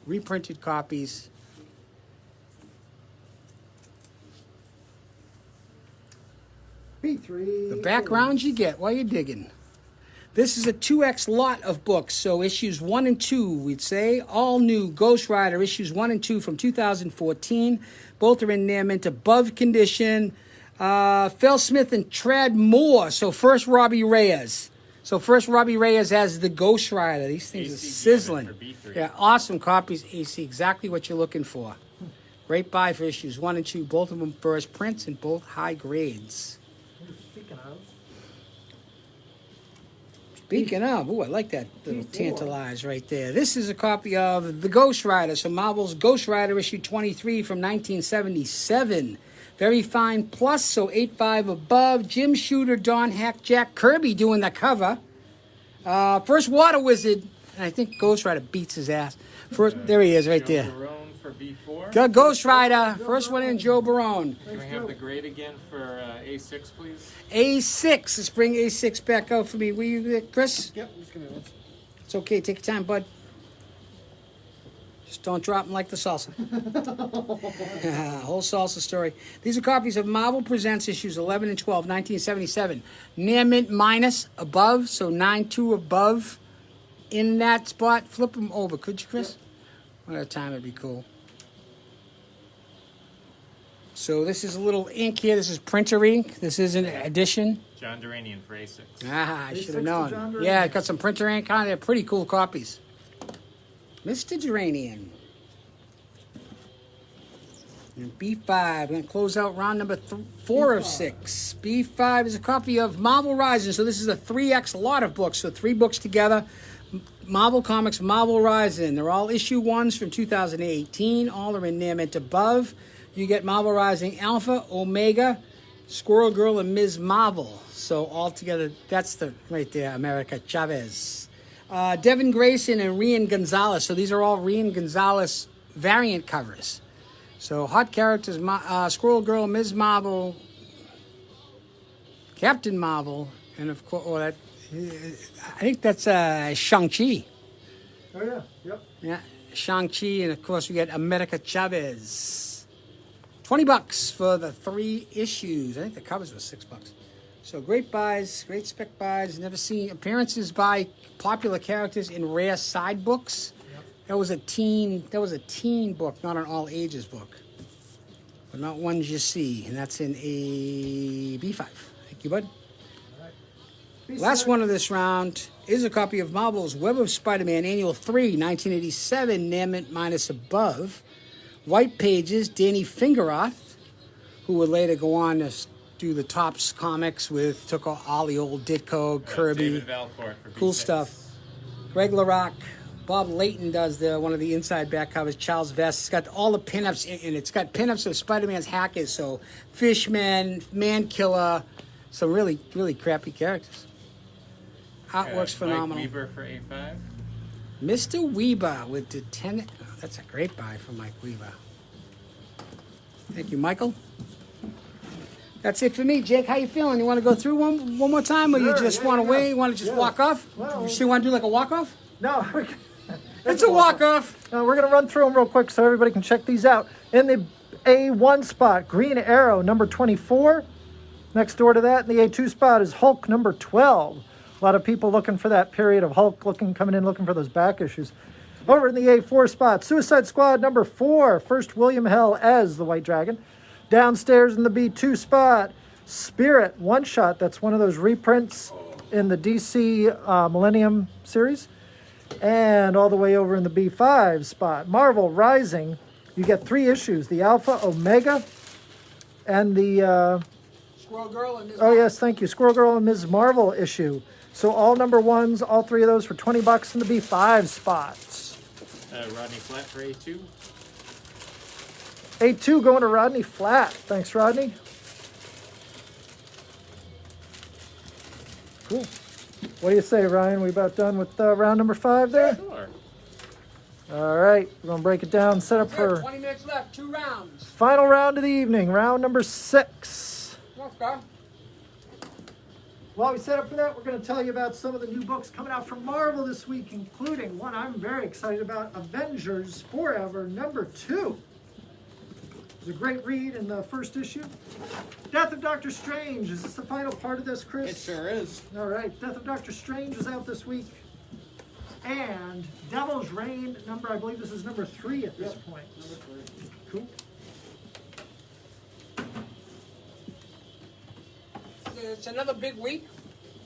reprinted copies. B3. The backgrounds you get while you're digging. This is a 2X lot of books, so issues 1 and 2, we'd say. All new Ghost Rider, issues 1 and 2 from 2014. Both are in their mint above condition. Phil Smith and Trad Moore. So first Robbie Reyes. As the Ghost Rider. These things are AC sizzling. for B3. Yeah, awesome copies, AC. Exactly what you're looking for. Great buy for issues 1 and 2. Both of them first prints and both high grades. Speaking of, I like that little tantalize right there. This is a copy of The Ghost Rider, so Marvel's Ghost Rider issue 23 from 1977. Very fine plus, so 8.5 above. Jim Shooter, Don Heck, Jack Kirby doing the cover. First Water Wizard, and I think Ghost Rider beats his ass. First, there he is right there. Joe Barone for B4. Good Ghost Rider, first one in, Joe Barone. Can we have the grade again for A6, please? A6, let's bring A6 back out for me. Will you, Chris? yep, just give me one. It's okay, take your time, bud. Just don't drop them like the salsa. Whole salsa story. These are copies of Marvel Presents issues 11 and 12, 1977. Near mint minus above, so 9.2 above in that spot. Flip them over, could you, Chris? One at a time would be cool. So this is a little ink here. This is printer ink. This is an edition. John Duranian for A6. Ah, I A6 should have to John known. Duranian. Yeah, it got some printer ink on it. They're pretty cool copies. Mr. Duranian. And B5. We're going to close out round number 4 of 6. B5 is a copy of Marvel Rising. So this is a 3X lot of books. So 3 books together. Marvel Comics, Marvel Rising. They're all issue 1s from 2018. All are in there mint above. You get Marvel Rising Alpha, Omega, Squirrel Girl and Ms. Marvel. So all together, that's the right there, America Chavez. Devin Grayson and Rian Gonzalez. So these are all Rian Gonzalez variant covers. So hot characters, Squirrel Girl, Ms. Marvel, Captain Marvel, and of course, I think that's Shang-Chi. Oh, yeah. Yep. Yeah, Shang-Chi, and of course we got America Chavez. $20 for the 3 issues. I think the covers were $6. So great buys, great spec buys. Never seen appearances by popular characters in rare side books. Yep. That was a teen book, not an all ages book. But not ones you see, and that's in a B5. Thank you, bud. Last one of this round is a copy of Marvel's Web of Spider-Man Annual 3, 1987, Namint minus above. White pages, Danny Fingeroth, who would later go on to do the Topps comics took all the old Ditko, Kirby, David Valcourt for cool B6. stuff. Greg LaRock, Bob Layton does one of the inside back covers. Charles Vest, it's got all the pinups, and it's got pinups of Spider-Man's hackers, so Fishman, Man Killer, some really, really crappy characters. Artwork's phenomenal. Mike Weber for 8.5. Mr. Weber with the 10. Oh, that's a great buy for Mike Weber. Thank you, Michael. That's it for me. Jake, how you feeling? You want to go through one more time, or you just want to wait? You want to just walk off? Well, You still want to do like a walk-off? No, It's a walk-off. we're going to run through them real quick so everybody can check these out. In the A1 spot, Green Arrow, number 24. Next door to that, in the A2 spot, is Hulk, number 12. A lot of people looking for that period of Hulk coming in looking for those back issues. Over in the A4 spot, Suicide Squad, number 4. First William Hell as the White Dragon. Downstairs in the B2 spot, Spirit, one shot. That's one of those reprints in the DC Millennium series. And all the way over in the B5 spot, Marvel Rising. You get 3 issues, the Alpha, Omega, and the... Squirrel Girl and Ms. Oh, yes, thank you. Squirrel Girl and Ms. Marvel issue. So all number 1s, all 3 of those for $20 in the B5 spots. Rodney Flat for A2. A2 going to Rodney Flat. Thanks, Rodney. Cool. What do you say, Ryan? We about done with round number 5 there? Sure. All right, we're going to break it down, set up for 20 minutes left, 2 rounds. final round of the evening, round number 6. Okay. While we set up for that, we're going to tell you about some of the new books coming out from Marvel this week, including one I'm very excited about, Avengers Forever, number 2. It was a great read in the first issue. Death of Doctor Strange. Is this the final part of this, Chris? It sure is. All right. Death of Doctor Strange is out this week. And Devil's Reign, I believe this is number 3 at this point. Number 3. Cool. It's another big week.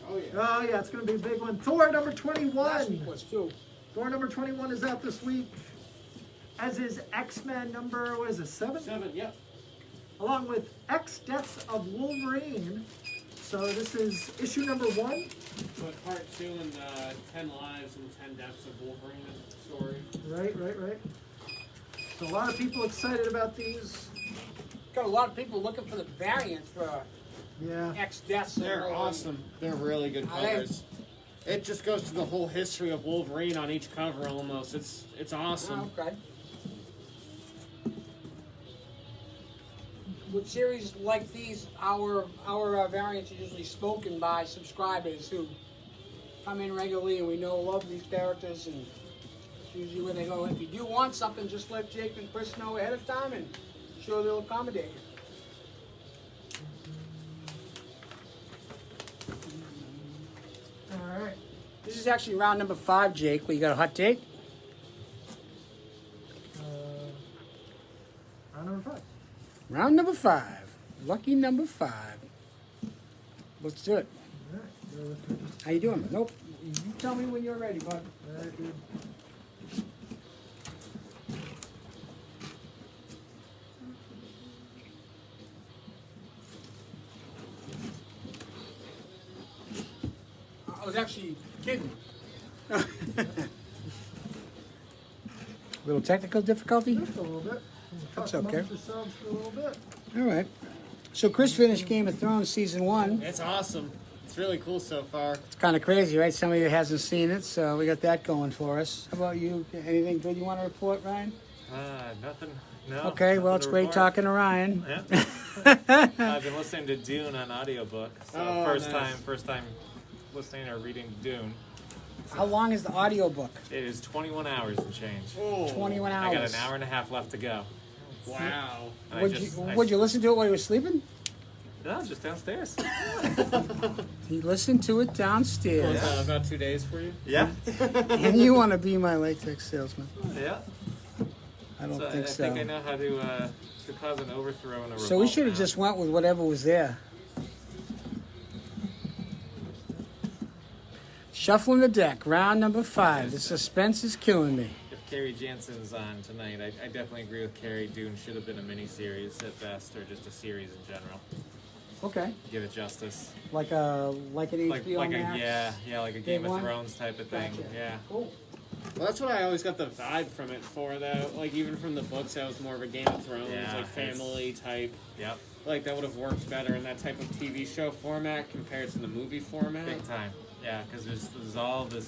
Oh yeah. Oh, yeah, it's going to be a big one. Thor number Last week 21. was 2. Thor number 21 is out this week. As is X-Men number, what is it, 7? 7. Yep. Along with X Deaths of Wolverine. So this is issue number 1. But part 2 and 10 lives and 10 deaths of Wolverine story. Right. So a lot of people excited about these. Got a lot of people looking for the variant for Yeah. X Deaths. They're awesome. They're really good I am- covers. It just goes to the whole history of Wolverine on each cover almost. It's awesome. Oh, okay. With series like these, our variants are usually spoken by subscribers who come in regularly, and we love these characters, and it's usually where they go. If you do want something, just let Jake and Chris know ahead of time, and sure they'll accommodate you. All right. This is actually round number 5, Jake. You got a hot take? Round number 5. Round number 5. Lucky number 5. Let's do it. All right. How you doing? Nope. You tell me when you're ready, bud. All right, dude. I was actually kidding. Little technical difficulty? Just a little bit. That's Talk okay. amongst yourselves for a little bit. All right. So Chris finished Game of Thrones season 1. It's awesome. It's really cool so far. It's kind of crazy, right? Somebody that hasn't seen it, so we got that going for us. How about you? Anything good you want to report, Ryan? Nothing. No. Okay, well, it's great talking to Ryan. Yeah. I've been listening to Dune on audiobook. So first time listening or reading Dune. How long is the audiobook? It is 21 hours and change. 21 hours. I got an hour and a half left to go. Wow. And Would you listen to it while you were sleeping? No, just downstairs. He listened to it downstairs. About 2 days for you? Yeah. And you want to be my latex salesman? Yeah. I don't think so. I think I know how to cause an overthrow and a revolt. So we should have now. just went with whatever was there. Shuffling the deck, round number 5. The suspense is killing me. If Carrie Jansen's on tonight, I definitely agree with Carrie. Dune should have been a miniseries at best, or just a series in general. Okay. Give it justice. Like an HBO Max? Like a Game of one? Thrones type of thing. Gotcha. Yeah. Cool. Well, that's what I always got the vibe from it for, though. Like, even from the books, that was more of a Game of Thrones, Yeah, like, family type. Yep. Like, that would have worked better in that type of TV show format compared to the movie format. Big time. Yeah, because there's all the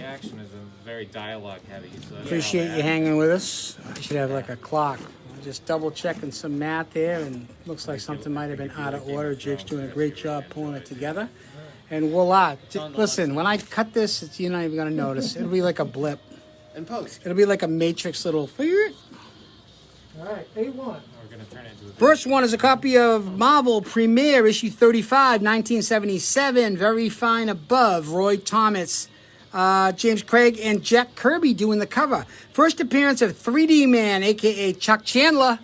action is very dialogue heavy. So that's Appreciate all you that. hanging with us. I should have like a clock. Just double checking some math there, and looks like something might have been out of order. Jake's doing a great job pulling it together. And voila. Listen, when I cut this, you're not even going to notice. It'll be like a blip. And post. It'll be like a Matrix little... All right, A1. We're gonna turn it into a First one is a copy of Marvel Premiere, issue 35, 1977. Very fine above. Roy Thomas, James Craig, and Jack Kirby doing the cover. First appearance of 3D Man, a.k.a. Chuck Chandler.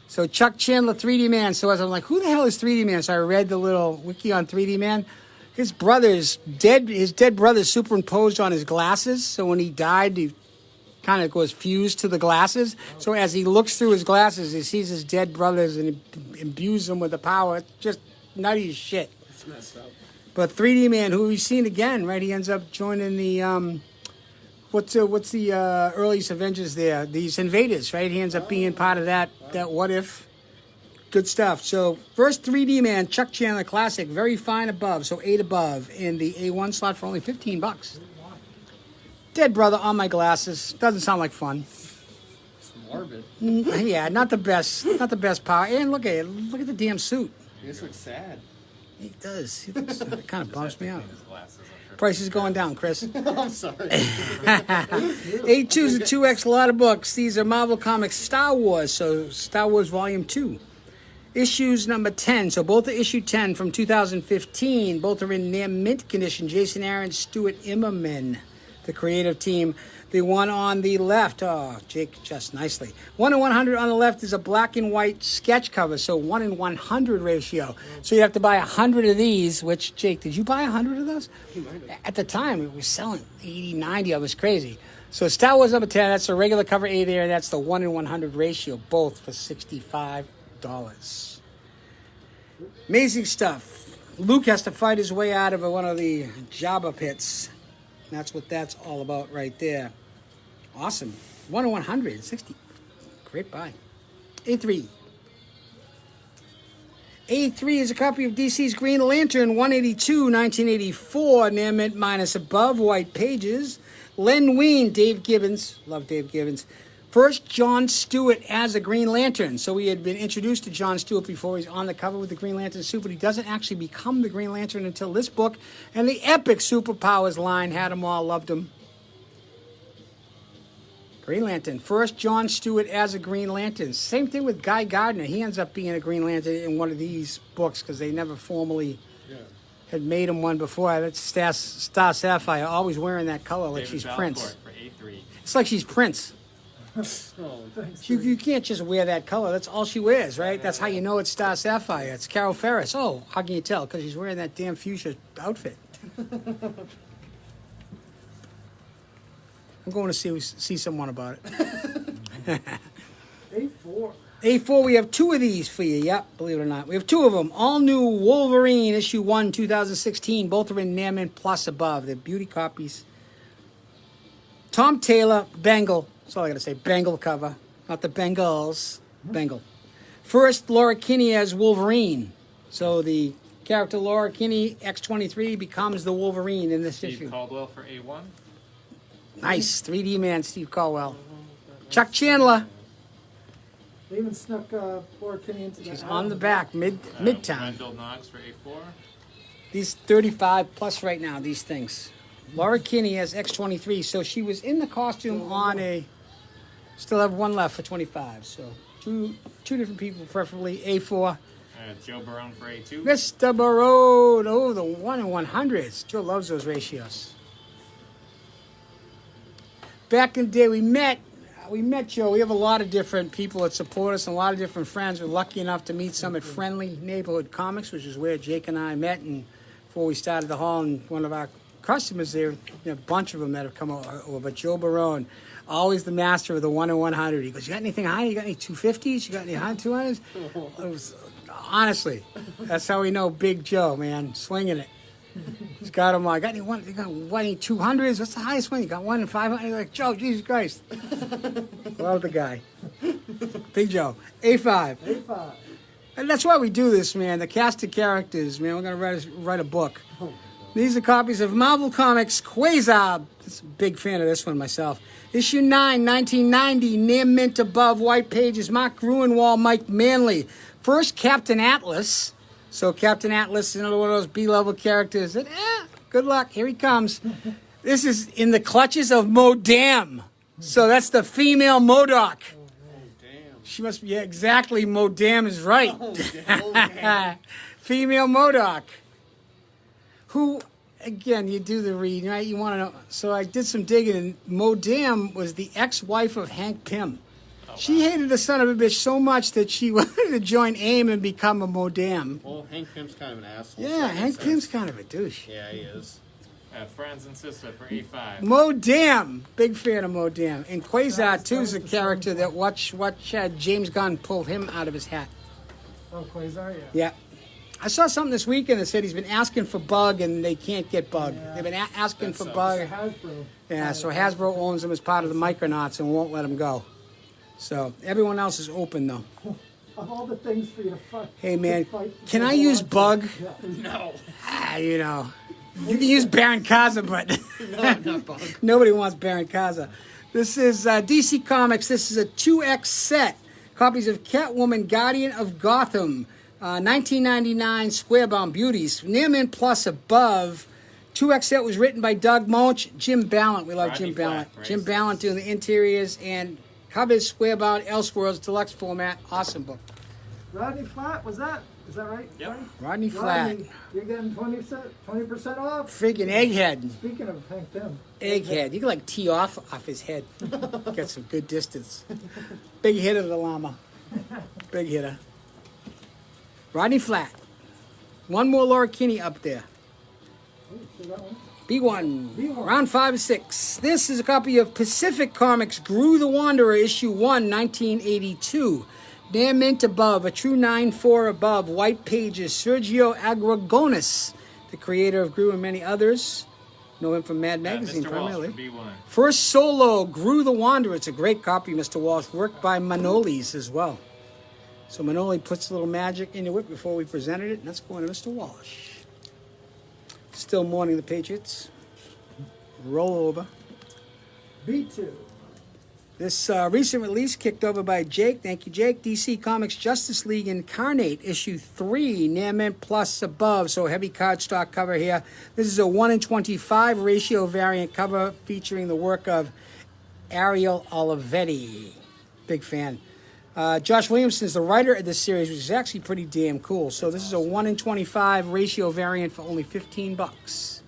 So Chuck Chandler, 3D Man. So as I'm like, who the hell is 3D Man? So I read the little wiki on 3D Man. His dead brother's superimposed on his glasses. So when he died, he kind of goes fused to the glasses. So as he looks through his glasses, he sees his dead brothers and he imbues them with the power. It's just nutty as shit. It's messed up. But 3D Man, who we've seen again, right? He ends up joining the what's the earliest Avengers there? These Invaders, right? He ends up being part of that What If. Good stuff. So first 3D Man, Chuck Chandler classic, very fine above. So 8 above in the A1 slot for only $15. Dead brother on my glasses. Doesn't sound like fun. It's morbid. Yeah, not the best power. And look at it. Look at the damn suit. He just looks sad. He does. He looks, it kind of bumps me out. his glasses, I'm sure. Price is going down, Chris. I'm sorry. A2 is a 2X, a lot of books. These are Marvel Comics Star Wars, so Star Wars Volume 2. Issues number 10, so both are issue 10 from 2015. Both are in near mint condition. Jason Aaron, Stuart Immerman, the creative team. The one on the left, Jake just nicely. 1 in 100 on the left is a black and white sketch cover, so 1 in 100 ratio. So you have to buy 100 of these, which, Jake, did you buy 100 of those? At the time, it was selling 80, 90. It was crazy. So Star Wars number 10, that's the regular cover A there. That's the 1 in 100 ratio, both for $65. Amazing stuff. Luke has to fight his way out of one of the Jabba pits. That's what that's all about right there. Awesome. 1 in 100, 60. Great buy. A3. A3 is a copy of DC's Green Lantern 182, 1984. Near mint minus above. White pages. Len Wein, Dave Gibbons. Love Dave Gibbons. First, John Stewart as a Green Lantern. So we had been introduced to John Stewart before. He's on the cover with the Green Lantern suit, but he doesn't actually become the Green Lantern until this book. And the epic Superpowers line had him all, loved him. Green Lantern. First, John Stewart as a Green Lantern. Same thing with Guy Gardner. He ends up being a Green Lantern in one of these books because they never formally had made him one before. That's Star Sapphire, always wearing that color like David she's Balfour Prince. for A3. It's like she's Prince. Oh, thanks. You can't just wear that color. That's all she wears, right? That's how you know it's Star Sapphire. It's Carol Ferris. Oh, how can you tell? Because she's wearing that damn fuchsia outfit. I'm going to see someone about it. A4. A4, we have 2 of these for you. Yep, believe it or not. We have 2 of them. All new Wolverine, issue 1, 2016. Both are in Near Mint Plus above. They're beauty copies. Tom Taylor, Bengal. That's all I got to say. Bengal cover. Not the Bengals. Bengal. First, Laura Kinney as Wolverine. So the character Laura Kinney, X-23, becomes the Wolverine in this Steve issue. Caldwell for A1. Nice. 3D man, Steve Caldwell. Chuck Chandler. They even snuck Laura Kinney into She's that. on the back, midtown. Randall Knox for A4. These 35 plus right now, these things. Laura Kinney as X-23. So she was in the costume on a... Still have one left for 25. So two different people, preferably A4. Joe Barone for A2. Mr. Barone. Oh, the 1 in 100s. Joe loves those ratios. Back in the day, we met Joe. We have a lot of different people that support us and a lot of different friends. We're lucky enough to meet some at Friendly Neighborhood Comics, which is where Jake and I met. And before we started the hall, and one of our customers there, a bunch of them that have come over. But Joe Barone, always the master of the 1 in 100. He goes, "You got anything high? You got any 250s? You got any high 200s?" Honestly, that's how we know Big Joe, man, swinging it. He's got them all. You got any 200s? What's the highest one? You got 1 in 500? You're like, Joe, Jesus Christ. Love the guy. Big Joe. A5. A5. And that's why we do this, man. The cast of characters, man. We're going to write a book. These are copies of Marvel Comics Quasar. I'm a big fan of this one myself. Issue 9, 1990, near mint above, white pages, Mark Gruenwald, Mike Manley. First, Captain Atlas. So Captain Atlas is another one of those B-level characters that, good luck, here he comes. This is in the clutches of Modam. So that's the female MODOK. She must be, yeah, exactly, Modam is right. Female MODOK. Who, again, you do the read, right? You want to know. So I did some digging, and Modam was the ex-wife of Hank Pym. She hated the son of a bitch so much that she wanted to join AIM and become a Modam. Well, Hank Pym's kind of an asshole. Yeah, Hank Pym's kind of a douche. Yeah, he is. Franz and Sister for A5. Modam, big fan of Modam. And Quasar, too, is a character that watch James Gunn pull him out of his hat. Oh, Quasar, yeah. Yeah. I saw something this weekend that said he's been asking for Bug and they can't get Bug. Yeah. They've been asking for It's Bug. a Hasbro. Yeah, so Hasbro owns him as part of the Micronauts and won't let him go. So everyone else is open, though. Of all the things for you to fight. Hey, man, to fight can I use Bug? Yeah. No. You know. You can use Baron Kaza, but No, not Bug. nobody wants Baron Kaza. This is DC Comics. This is a 2X set. Copies of Catwoman, Guardian of Gotham, 1999 Squarebound Beauties. Near mint plus above. 2X set was written by Doug Moench, Jim Ballant. We love Rodney Jim Ballant. Flack, right? Jim Ballant doing the interiors and covers Squarebound, Elseworlds, deluxe format. Awesome book. Rodney Flat, was that? Is that right? Yep. Rodney Flat. Rodney, you're getting 20% off. Freaking egghead. Speaking of Hank Pym. Egghead. You can like tee off his head. Get some good distance. Big hitter, the llama. Big hitter. Rodney Flat. One more Laura Kinney up there. Oh, see that one? B1. Round 5 of 6. This is a copy of Pacific Comics Gru the Wanderer, issue 1, 1982. Near mint above, a true 9.4 above, white pages, Sergio Agragonis, the creator of Gru and many others. Know him from Mad Magazine Mr. primarily. Walsh for B1. First solo, Gru the Wanderer. It's a great copy, Mr. Walsh. Worked by Manolis as well. So Manoli puts a little magic into it before we presented it, and that's going to Mr. Walsh. Still mourning the Patriots. Roll over. B2. This recent release kicked over by Jake. Thank you, Jake. DC Comics Justice League Incarnate, issue 3, near mint plus above. So heavy cardstock cover here. This is a 1 in 25 ratio variant cover featuring the work of Ariel Olivetti. Big fan. Josh Williamson is the writer of this series, which is actually pretty damn cool. So this is a 1 in 25 ratio variant for only $15.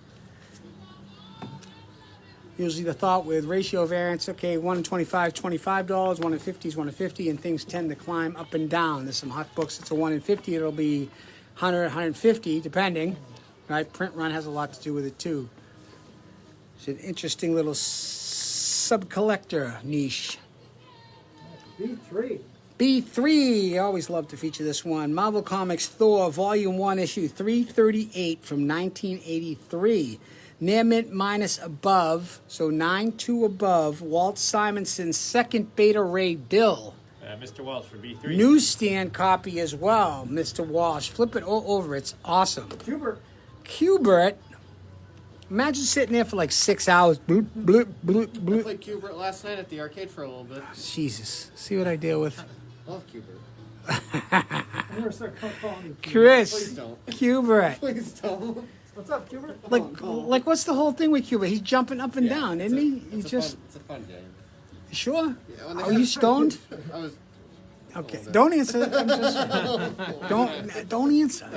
Usually the thought with ratio variants, okay, 1 in 25, $25, 1 in 50 is 1 in 50, and things tend to climb up and down. There's some hot books, it's a 1 in 50, it'll be 100, 150, depending. Right? Print run has a lot to do with it, too. It's an interesting little sub-collector niche. B3. B3, I always love to feature this one. Marvel Comics Thor, Volume 1, issue 338 from 1983. Near mint minus above, so 9.2 above. Walt Simonson's second Beta Ray Bill. Mr. Walsh for B3. Newsstand copy as well, Mr. Walsh. Flip it all over. It's awesome. Cubert. Imagine sitting there for like 6 hours. Bloop, bloop, bloop, I bloop. played Cubert last night at the arcade for a little bit. Jesus. See what I deal with? Love Cubert. I'm gonna start calling you. Please Chris. don't. Cubert. Please don't. What's up, Hubert? Like what's the whole thing with Cubert? He's jumping up and down, isn't he? He's just... It's a fun game. Sure? Yeah, when they Are you stoned? I was. Okay, don't answer. I'm just, don't answer.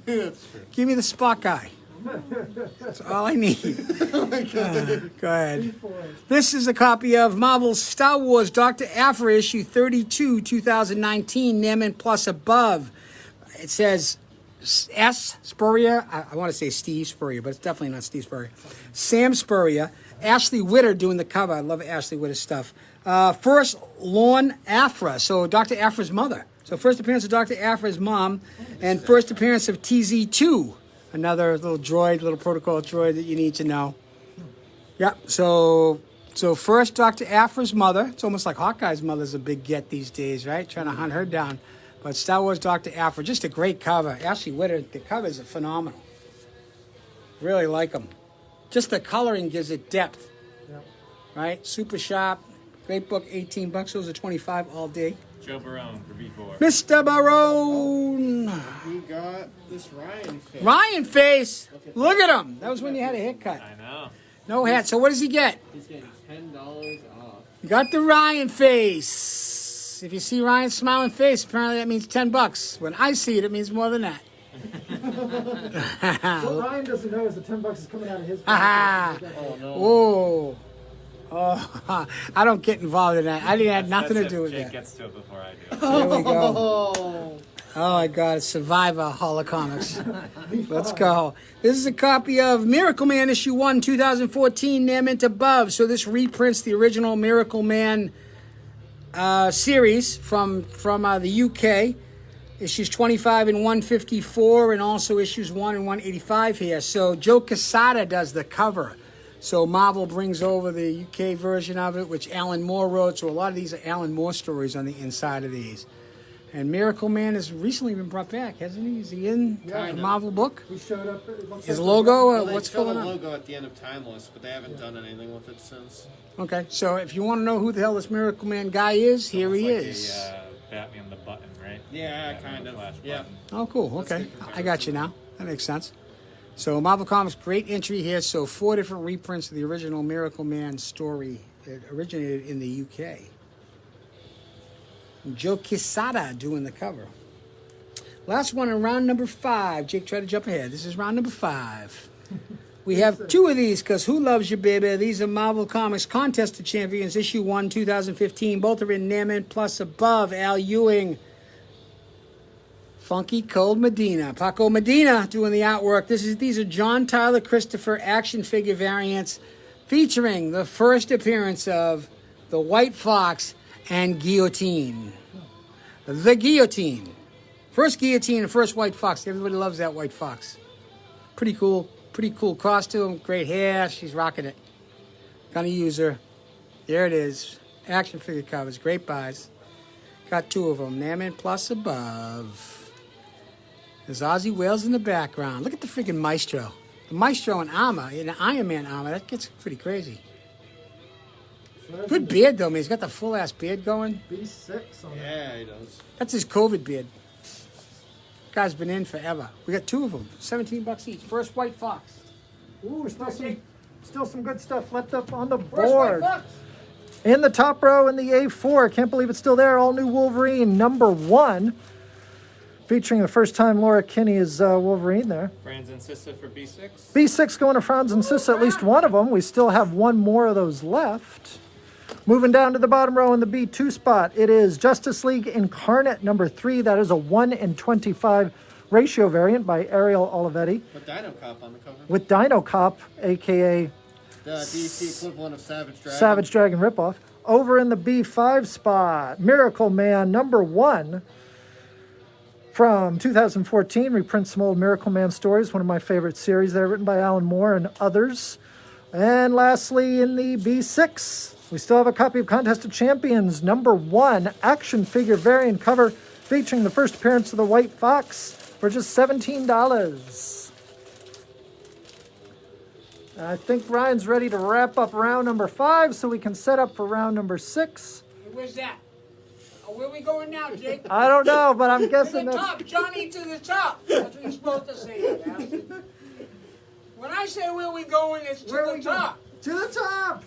Just give me the spot guy. That's all I need. Go ahead. This is a copy of Marvel's Star Wars Dr. Aphra issue 32, 2019, Neman Plus Above. It says S. Spurrier. I want to say Steve Spurrier, but it's definitely not Steve Spurrier. Sam Spurrier. Ashley Witter doing the cover. I love Ashley Witter's stuff. First, Lorne Aphra. So Dr. Aphra's mother. So first appearance of Dr. Aphra's mom, and first appearance of TZ2, another little droid, little protocol droid that you need to know. Yeah. So first Dr. Aphra's mother. It's almost like Hawkeye's mother's a big get these days, right? Trying to hunt her down. But Star Wars Dr. Aphra, just a great cover. Ashley Witter, the covers are phenomenal. Really like them. Just the coloring gives it depth. Yeah. Right? Super sharp. Great book, $18. Those are $25 all day. Joe Barone for B4. Mr. Barone. We got this Ryan face. Ryan face. Look at him. That was when you had a haircut. I know. No hat. So what does he get? He's getting $10 off. You got the Ryan face. If you see Ryan's smiling face, apparently that means $10. When I see it, it means more than that. What Ryan doesn't know is the $10 is coming out of his Ha pocket. Oh no. Whoa. Oh, I don't get involved in that. I didn't have nothing to do with Jake that. gets to it before I do. There we go. Oh. Oh my God, Survivor Holocomics. Let's go. This is a copy of Miracle Man issue 1, 2014, Neman Above. So this reprints the original Miracle Man series from the UK. Issues 25 and 154, and also issues 1 and 185 here. So Joe Quesada does the cover. So Marvel brings over the UK version of it, which Alan Moore wrote. So a lot of these are Alan Moore stories on the inside of these. And Miracle Man has recently been brought back, hasn't he? Is he in a Marvel book? He showed up. It looks His like logo? Well, What's they showed going the on? logo at the end of Timeless, but they haven't done anything with it since. Okay, so if you want to know who the hell this Miracle Man guy is, here he It's like is. a, Batman the Button, right? Yeah, Batman kind the of. Flash Yeah. button. Oh, cool. Okay. good comparison. I got you now. That makes sense. So Marvel Comics, great entry here. So 4 different reprints of the original Miracle Man story that originated in the UK. Joe Quesada doing the cover. Last one in round number 5. Jake, try to jump ahead. This is round number 5. We have 2 of these because Who Loves You, Baby? These are Marvel Comics Contest of Champions, issue 1, 2015. Both are in Neman Plus Above. Al Ewing. Funky Cold Medina. Paco Medina doing the artwork. These are John Tyler Christopher action figure variants featuring the first appearance of the White Fox and Guillotine. The Guillotine. First Guillotine and first White Fox. Everybody loves that White Fox. Pretty cool costume. Great hair. She's rocking it. Gonna use her. There it is. Action figure covers. Great buys. Got 2 of them. Neman Plus Above. There's Ozzy Wales in the background. Look at the freaking Maestro. The Maestro in armor, in Iron Man armor. That gets pretty crazy. Good beard, though, man. He's got the full-ass beard going. B6 on that. Yeah, he does. That's his COVID beard. Guy's been in forever. We got 2 of them. $17 each. First White Fox. Ooh, still some good stuff left up on the First White board. Fox. In the top row in the A4, can't believe it's still there. All new Wolverine number 1, featuring the first time Laura Kinney is Wolverine there. Franz and Sissa for B6. B6 going to Franz and Sissa, at least one of them. We still have 1 more of those left. Moving down to the bottom row in the B2 spot, it is Justice League Incarnate number 3. That is a 1:25 ratio variant by Ariel Olivetti With Dino Cop on the cover. with Dino Cop, a.k.a. The DC equivalent of Savage Dragon. Savage Dragon ripoff. Over in the B5 spot, Miracle Man number 1 from 2014. Reprints some old Miracle Man stories, one of my favorite series there, written by Alan Moore and others. And lastly, in the B6, We still have a copy of Contest of Champions #1 action figure variant cover featuring the first appearance of the White Fox for just $17. I think Ryan's ready to wrap up round number 5 so we can set up for round number 6. Where's that? Where are we going now, Jake? I don't know, but I'm To guessing the that's... top, Johnny, to the top. That's what you're supposed to say, you bastard. When I say where we going, it's to the top. To the top!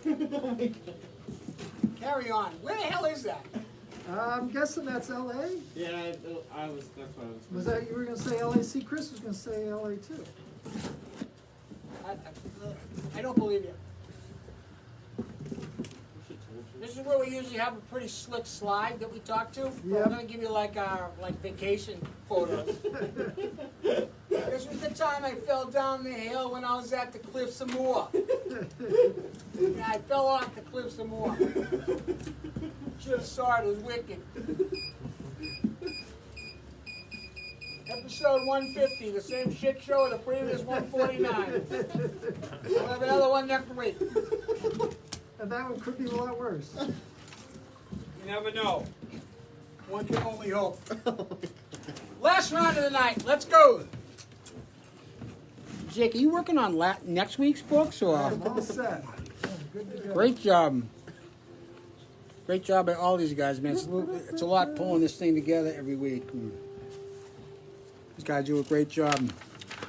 Carry on. Where the hell is that? I'm guessing that's L.A. Yeah, I was. That's what I was. Was that you were going to say L.A.? Chris was going to say L.A. too. I don't believe you. This is where we usually have a pretty slick slide that we talk to. Yep. I'm gonna give you like our vacation photos. This was the time I fell down the hill when I was at the Cliffs of Moher. Yeah, I fell off the Cliffs of Moher. Should have saw it. It was wicked. Episode 150, the same shit show as the previous 149. We'll have another one next week. And that one could be a lot worse. You never know. One can only hope. Last round of the night. Let's go. Jake, are you working on next week's books or? I'm all set. Good to go. Great job. Great job by all these guys, man. It's a lot pulling this thing together every week. These guys do a great job.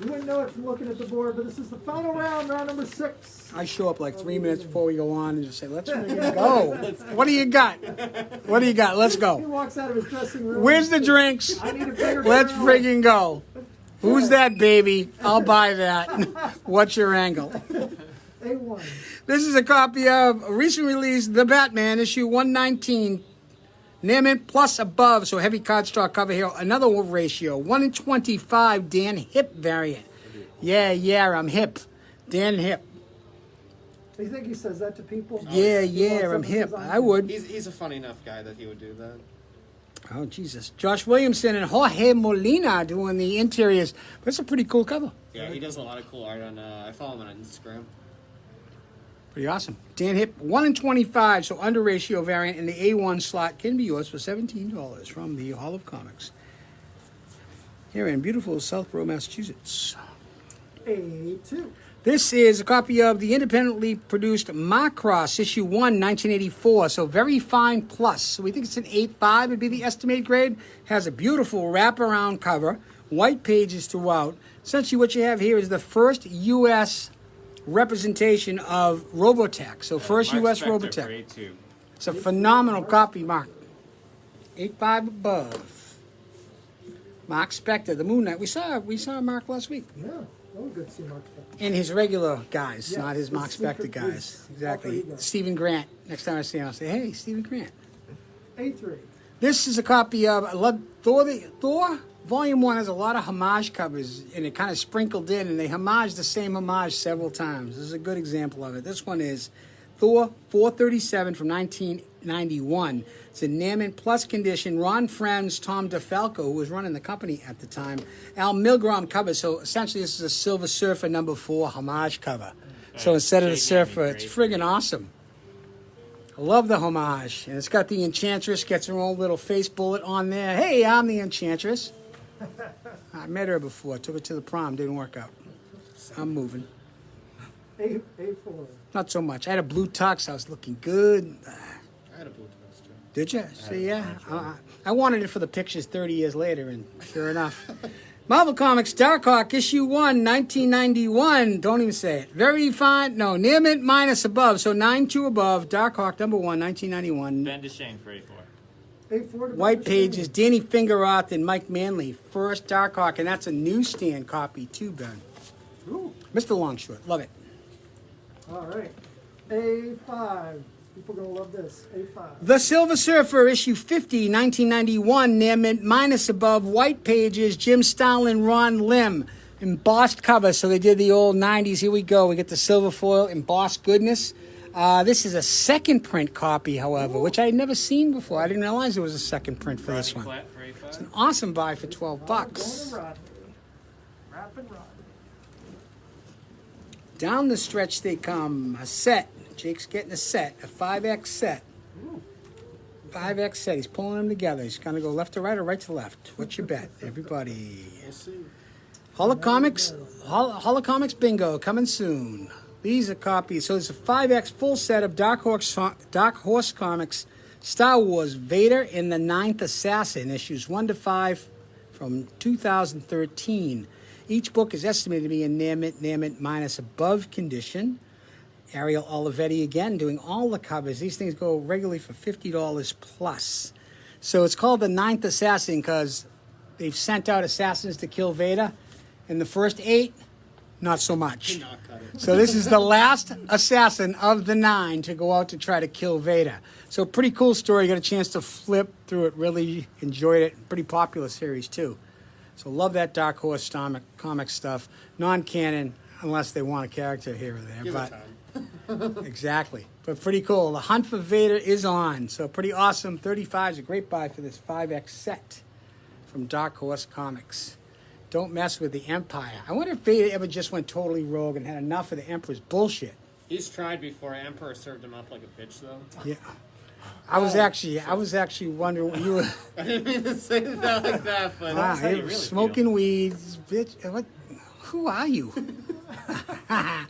You wouldn't know it from looking at the board, but this is the final round, round number 6. I show up like 3 minutes before we go on and just say, let's go. What do you got? What do you got? Let's He go. walks out of his dressing room. Where's the drinks? I need a bigger Let's barrel. friggin' go. Who's that baby? I'll buy that. What's your angle? A1. This is a copy of a recent release, The Batman, issue 119. Near plus above, so heavy cardstock cover here. Another ratio, 1:25 Dan Hip variant. Yeah, I'm hip. Dan Hip. Do you think he says that to people? Yeah, I'm hip. I would. He's a funny enough guy that he would do that. Oh, Jesus. Josh Williamson and Jorge Molina doing the interiors. But it's a pretty cool cover. Yeah, he does a lot of cool art on. I follow him on Instagram. Pretty awesome. Dan Hip, 1:25, so under ratio variant in the A1 slot can be yours for $17 from the Hall of Comics. Here in beautiful Southborough, Massachusetts. A2. This is a copy of the independently produced Macross, issue 1, 1984, so very fine plus. So we think it's an 8.5 would be the estimated grade. Has a beautiful wraparound cover, white pages throughout. Essentially what you have here is the first U.S. representation of Robotech. So first Mark U.S. Spector Robotech. for A2. It's a phenomenal copy, Mark. 8.5 above. Mark Spector, the Moon Knight. We saw Mark last week. Yeah. Oh, good to see Mark Spector. And his regular guys, Yes, not his the Mark Spector secret guys. police. Exactly. Alter ego. Stephen Grant. Next time I see him, I'll say, hey, Stephen Grant. A3. This is a copy of I love Thor Volume 1 has a lot of homage covers, and it kind of sprinkled in, and they homage the same homage several times. This is a good example of it. This one is Thor 437 from 1991. It's in Naaman Plus condition. Ron Friends, Tom DeFalco, who was running the company at the time. Al Milgrom cover. So essentially this is a Silver Surfer number 4 homage cover. So instead of the Surfer, it's friggin' awesome. I love the homage. And it's got the Enchantress, gets her own little face bullet on there. Hey, I'm the Enchantress. I met her before, took her to the prom, didn't work out. I'm moving. A4. Not so much. I had a blue tux, I was looking good. I had a blue tux too. Did you? See, yeah. I wanted it for the pictures 30 years later, and sure enough. Marvel Comics, Darkhorse, issue 1, 1991. Don't even say it. Very fine. No, near mint minus above, so 9.2 above. Darkhorse, number 1, 1991. Ben DeShane for A4. A4 to White Mr. pages, Danny Fingeroth and Mike Manley. First Darkhorse, and that's a newsstand copy too, Ben. Ooh. Mr. Longshort, love it. All right. A5. People are going to love this. A5. The Silver Surfer, issue 50, 1991, near mint minus above. White pages, Jim Starlin, Ron Lim. Embossed cover, so they did the old 90s. Here we go. We get the silver foil embossed goodness. This is a second print copy, however, which I had never seen before. I didn't realize there was a second print for this one. Flat for A5. It's an awesome buy for $12. Going to Rodney. Rap and Rodney. Down the stretch they come. A set, Jake's getting a set, a 5X set. 5X set. He's pulling them together. He's going to go left to right or right to left. What's your bet, everybody? We'll see. Holocomics Bingo coming soon. These are copies. So it's a 5X full set of Dark Horse Comics, Star Wars, Vader and the Ninth Assassin, issues 1 to 5 from 2013. Each book is estimated to be in near minus above condition. Ariel Olivetti again doing all the covers. These things go regularly for $50 plus. So it's called the Ninth Assassin because they've sent out assassins to kill Vader. In the first 8, not so much. So this is the last assassin of the 9 to go out to try to kill Vader. So pretty cool story. Got a chance to flip through it. Really enjoyed it. Pretty popular series too. So love that Dark Horse comic stuff. Non-canon, unless they want a character here or there. Give it But time. exactly. But pretty cool. The hunt for Vader is on. So pretty awesome. 35 is a great buy for this 5X set from Dark Horse Comics. Don't mess with the Empire. I wonder if Vader ever just went totally rogue and had enough of the Emperor's bullshit. He's tried before. Emperor served him up like a bitch, though. Yeah. I was actually wondering when you were I didn't mean to say that like that, but wow, that's how you you were really smoking weeds, bitch. What? Who are you? I'm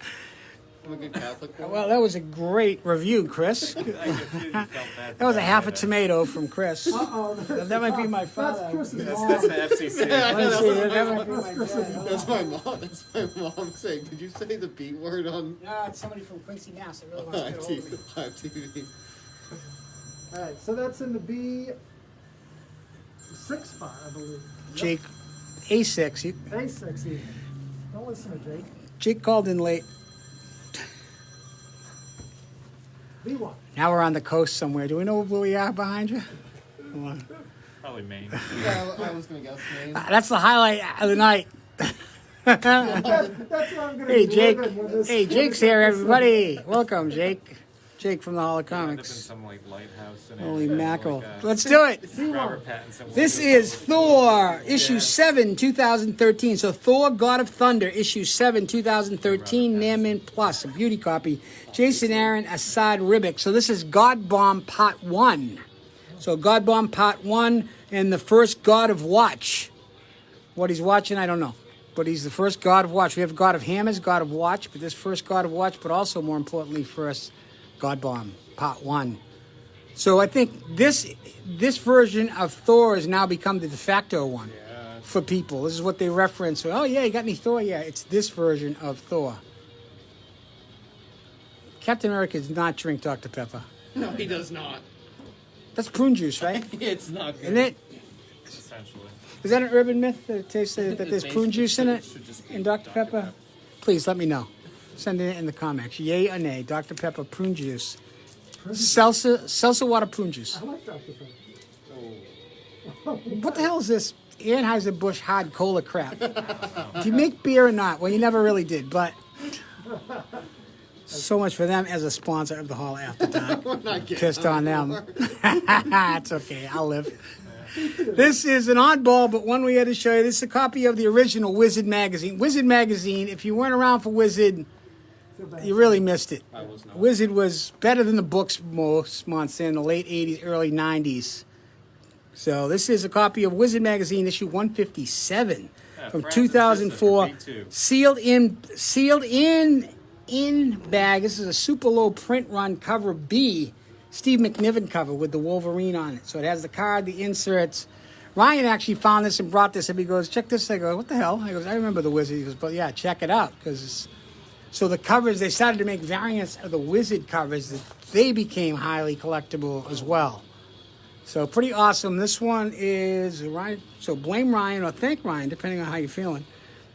a good Catholic boy. Well, that was a great review, Chris. That was a half a tomato from Chris. That might be my father. That's the FCC. Let's see, that might be my dad. That's my mom. That's my mom saying, "Did you say the B word on No, it's somebody from Quincy, Mass. that really wants to get a hold of me. live TV?" All right, so that's in the B6 spot, I believe. Jake, A6. A6 even. Don't listen to Jake. Jake called in late. B1. Now we're on the coast somewhere. Do we know where we are behind you? Hold on. Probably Maine. Yeah, I was gonna guess Maine. That's the highlight of the night. That's what I'm going to Hey, be Jake. living with this. Hey, Jake's here, everybody. Welcome, Jake. Jake from the End up in Holocomics. some like lighthouse. And Holy everything, mackerel. like, Let's do it. Robert Pattinson. This is Thor, issue 7, 2013. So Thor, God of Thunder, issue 7, 2013, Nairman Plus, a beauty copy. Jason Aaron, Assad Ribic. So this is God Bomb Part 1. So God Bomb Part 1 and the first God of Watch. What he's watching, I don't know. But he's the first God of Watch. We have God of Hammers, God of Watch, but this first God of Watch, but also more importantly first God Bomb Part 1. So I think this version of Thor has now become the de facto one for people. This is what they reference. Oh yeah, you got any Thor? Yeah, it's this version of Thor. Captain America does not drink Dr. Pepper. No, he does not. That's prune juice, right? It's not good. Isn't it? Essentially. Is that an urban myth that it tastes that there's prune juice in it in Dr. Pepper? Please let me know. Send it in the comments. Yay or nay? Dr. Pepper prune juice. Seltzer water prune juice. I like Dr. Pepper. What the hell is this Anheuser-Busch hard cola crap? Do you make beer or not? Well, you never really did, but so much for them as a sponsor of the Hall After Dark. We're not getting Pissed on them. anymore. It's okay, I'll live. This is an oddball, but one we had to show you. This is a copy of the original Wizard magazine. Wizard magazine, if you weren't around for Wizard, you really missed it. I was not. Wizard was better than the books most months in the late 80s, early 90s. So this is a copy of Wizard magazine, issue 157 from Francis 2004. Sister, Sealed in bag. This is a super low print run cover B. Steve McNiven cover with the Wolverine on it. So it has the card, the inserts. Ryan actually found this and brought this up. He goes, check this. I go, what the hell? I goes, I remember the Wizard. He goes, but yeah, check it out. So the covers, they started to make variants of the Wizard covers. That they became highly collectible as well. So pretty awesome. This one is, Ryan. So blame Ryan or thank Ryan, depending on how you're feeling.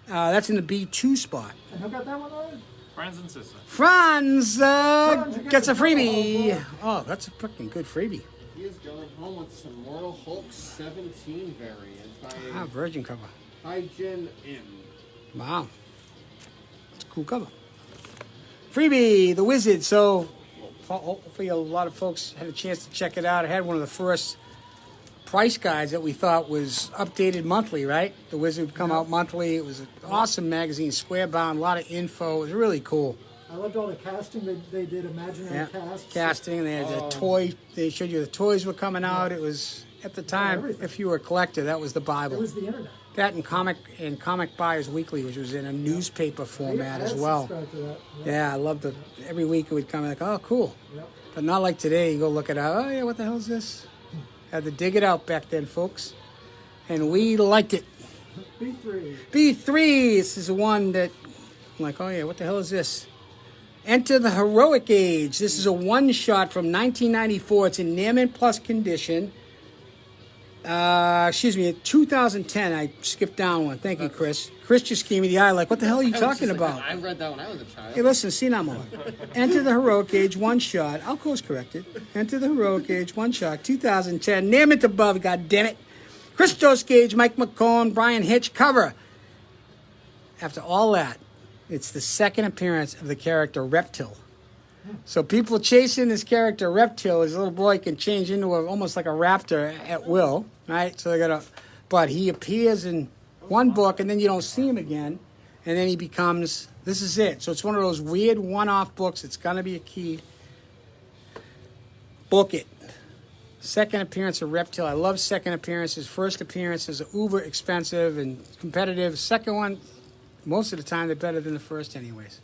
That's in the B2 spot. And who got that one on? Friends and sisters. Franz gets a freebie. Oh, that's a freaking good freebie. He is going home with some Mortal Hulk 17 variant by Virgin cover. Hygen M. Wow. It's a cool cover. Freebie, The Wizard. So hopefully a lot of folks had a chance to check it out. I had one of the first price guides that we thought was updated monthly, right? The Wizard would come out monthly. It was an awesome magazine, square bound, a lot of info. It was really cool. I loved all the casting they did, imaginary cast. Casting. They had the toy. They showed you the toys were coming out. It was at the time, if you were a collector, that was the Bible. It was the internet. That and Comic Buyers Weekly, which was in a newspaper format as well. To that. Yeah, I loved it. Every week it would come like, oh, cool. Yep. But not like today. You go look it up. Oh yeah, what the hell is this? Had to dig it out back then, folks. And we liked it. B3. B3. This is the one that I'm like, oh yeah, what the hell is this? Enter the Heroic Age. This is a one-shot from 1994. It's in Nearman Plus condition. 2010. I skipped down one. Thank you, Chris. Chris just gave me the eye like, what the hell are you talking about? I read that when I was a child. Hey, listen, see now more. Enter the Heroic Age, one shot. I'll course correct it. Enter the Heroic Age, one shot, 2010. Name it above, God damn it. Christos Gage, Mike McCone, Brian Hitch, cover. After all that, it's the second appearance of the character Reptile. So people chasing this character Reptile, his little boy can change into almost like a raptor at will, right? So they got but he appears in one book and then you don't see him again, and then he becomes, this is it. So it's one of those weird one-off books. It's gonna be a key. Book it. Second appearance of Reptile. I love second appearances. First appearances are uber expensive and competitive. Second one, most of the time they're better than the first anyways.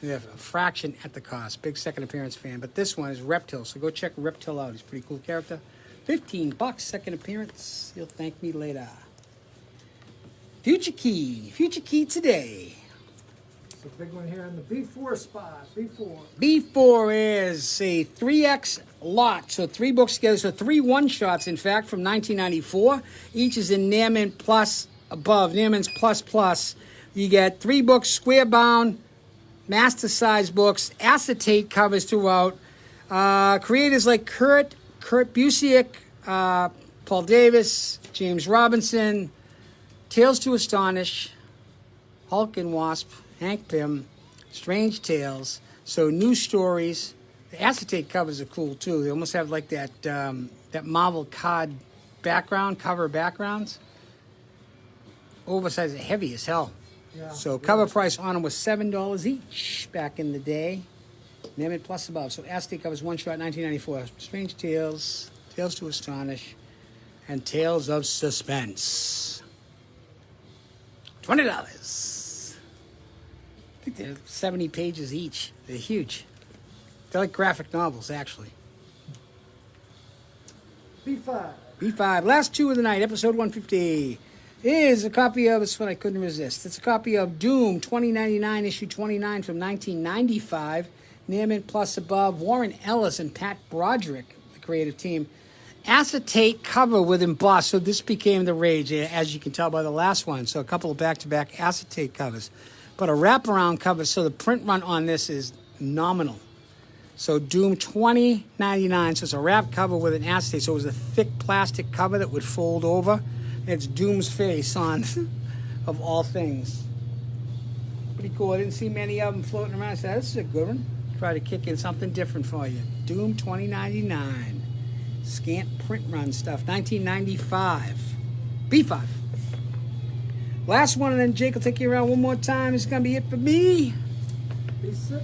They have a fraction at the cost. Big second appearance fan. But this one is Reptile, so go check Reptile out. He's a pretty cool character. $15, second appearance. He'll thank me later. Future Key today. It's a big one here in the B4 spot. B4. B4 is a 3X lot, so 3 books together, so 3 one-shots, in fact, from 1994. Each is in Nearman Plus above, Nearman's Plus Plus. You get 3 books, square bound, master size books, acetate covers throughout. Creators like Kurt Busiek, Paul Davis, James Robinson, Tales to Astonish, Hulk and Wasp, Hank Pym, Strange Tales. So new stories. The acetate covers are cool too. They almost have like that Marvel card cover backgrounds. Oversized, heavy as hell. Yeah, so cover price on them was $7 each back in the day. Name it plus above. So acetate covers one shot, 1994. Strange Tales, Tales to Astonish, and Tales of Suspense. $20. I think they're 70 pages each. They're huge. They're like graphic novels, actually. B5. B5. Last 2 of the night, episode 150. Is a copy of, it's what I couldn't resist. It's a copy of Doom 2099, issue 29 from 1995. Nearman Plus above. Warren Ellis and Pat Broderick, the creative team. Acetate cover with embossed. So this became the rage, as you can tell by the last one. So a couple of back-to-back acetate covers. But a wraparound cover, so the print run on this is nominal. So Doom 2099, so it's a wrap cover with an acetate. So it was a thick plastic cover that would fold over. It's Doom's face on, of all things. Pretty cool. I didn't see many of them floating around. I said, this is a good one. Try to kick in something different for you. Doom 2099. Scant print run stuff. 1995. B5. Last one, and then Jake will take you around one more time. It's going to be it for me. B6.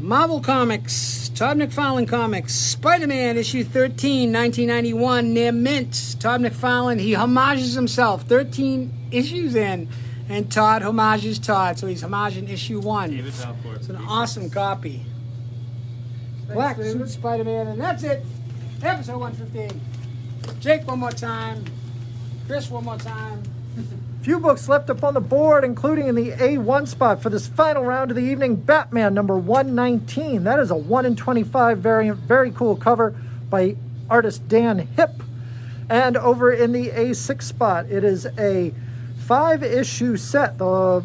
Marvel Comics, Todd McFarlane Comics, Spider-Man issue 13, 1991, near mint. Todd McFarlane, he homages himself, 13 issues in, and Todd homages Todd, so he's homaging issue 1. David Dalcourt. It's an awesome copy. Thanks, Black David. Suit Spider-Man, and that's it. Episode 115. Jake one more time. Chris one more time. Few books left up on the board, including in the A1 spot for this final round of the evening, Batman number 119. That is a 1 in 25 variant, very cool cover by artist Dan Hipp. And over in the A6 spot, it is a 5-issue set, the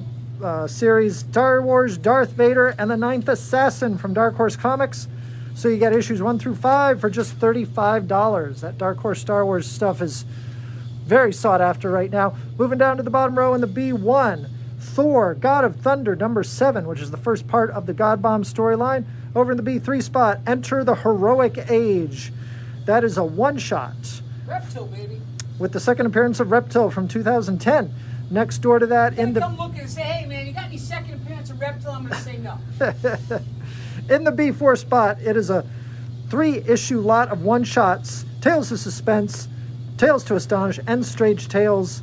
series Star Wars, Darth Vader, and the Ninth Assassin from Darkhorse Comics. So you get issues 1 through 5 for just $35. That Darkhorse Star Wars stuff is very sought after right now. Moving down to the bottom row in the B1, Thor, God of Thunder, number 7, which is the first part of the God Bomb storyline. Over in the B3 spot, Enter the Heroic Age. That is a one-shot. Reptile, baby. With the second appearance of Reptile from 2010. Next door to that in the... Come look and say, hey, man, you got any second appearance of a reptile, I'm going to say no. In the B4 spot, it is a 3-issue lot of one-shots, Tales of Suspense, Tales to Astonish, and Strange Tales.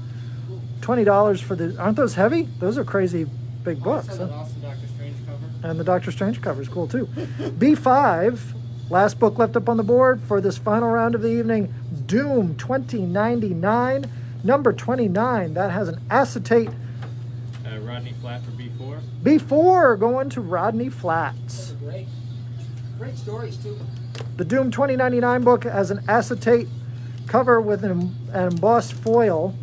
$20 for the... Aren't those heavy? Those are crazy big books. Also, Huh? that awesome Doctor Strange cover. And the Doctor Strange cover is cool, too. B5, last book left up on the board for this final round of the evening, Doom 2099, number 29. That has an acetate. Rodney Flat for B4. B4 going to Rodney Flat. Those are great. Great stories, too. The Doom 2099 book has an acetate cover with an embossed foil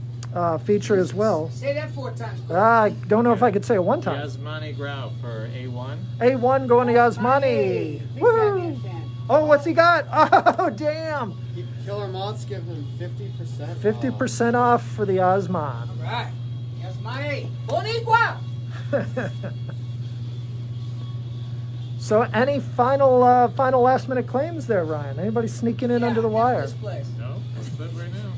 feature as well. Say that 4 times. I don't know if I could say it one time. Yasmani Grau for A1. A1 going to Yasmani. Big Woo! Batman fan. Oh, what's he got? Oh, damn. Killer Moth's giving him 50%. 50% off for the Osman. All right. Yasmani. Bonigua. So any final last minute claims there, Ryan? Anybody sneaking in under the wire? This place. No, that's good right now.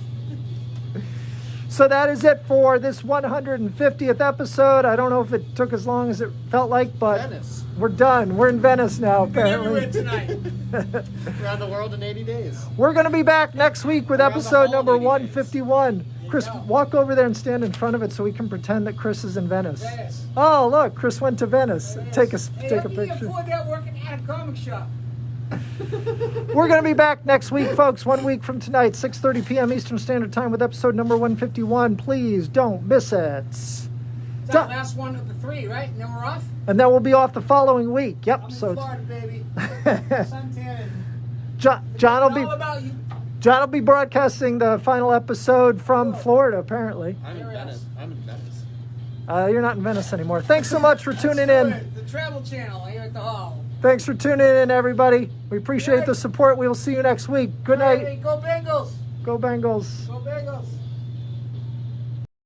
So that is it for this 150th episode. I don't know if it took as long as it felt like, but Venice. we're done. We're in Venice now, Been everywhere apparently. tonight. Around the world in 80 days. We're going to be back next week with Around the episode number holiday days. 151. Chris, go. walk over there and stand in front of it so we can pretend that Chris is in Venice. Venice. Oh, look, Chris went to Venice. Take a Hey, take a let me picture. afford that working at a comic shop. We're going to be back next week, folks. 1 week from tonight, 6:30 p.m. Eastern Standard Time with episode number 151. Please don't miss it. It's our last one of the 3, right? And then we're off? And then we'll be off the following week. Yep. I'm in So Florida, baby. Suntan. John All will be about you. John will be broadcasting the final episode from Florida. Apparently, I'm in Venice. I'm in Venice. you're not in Venice anymore. Thanks so much for tuning in. The Travel Channel here at the Hall. Thanks for tuning in, everybody. We appreciate the support. We will see you next week. Good night. Hey, go Bengals. Go Bengals. Go Bengals.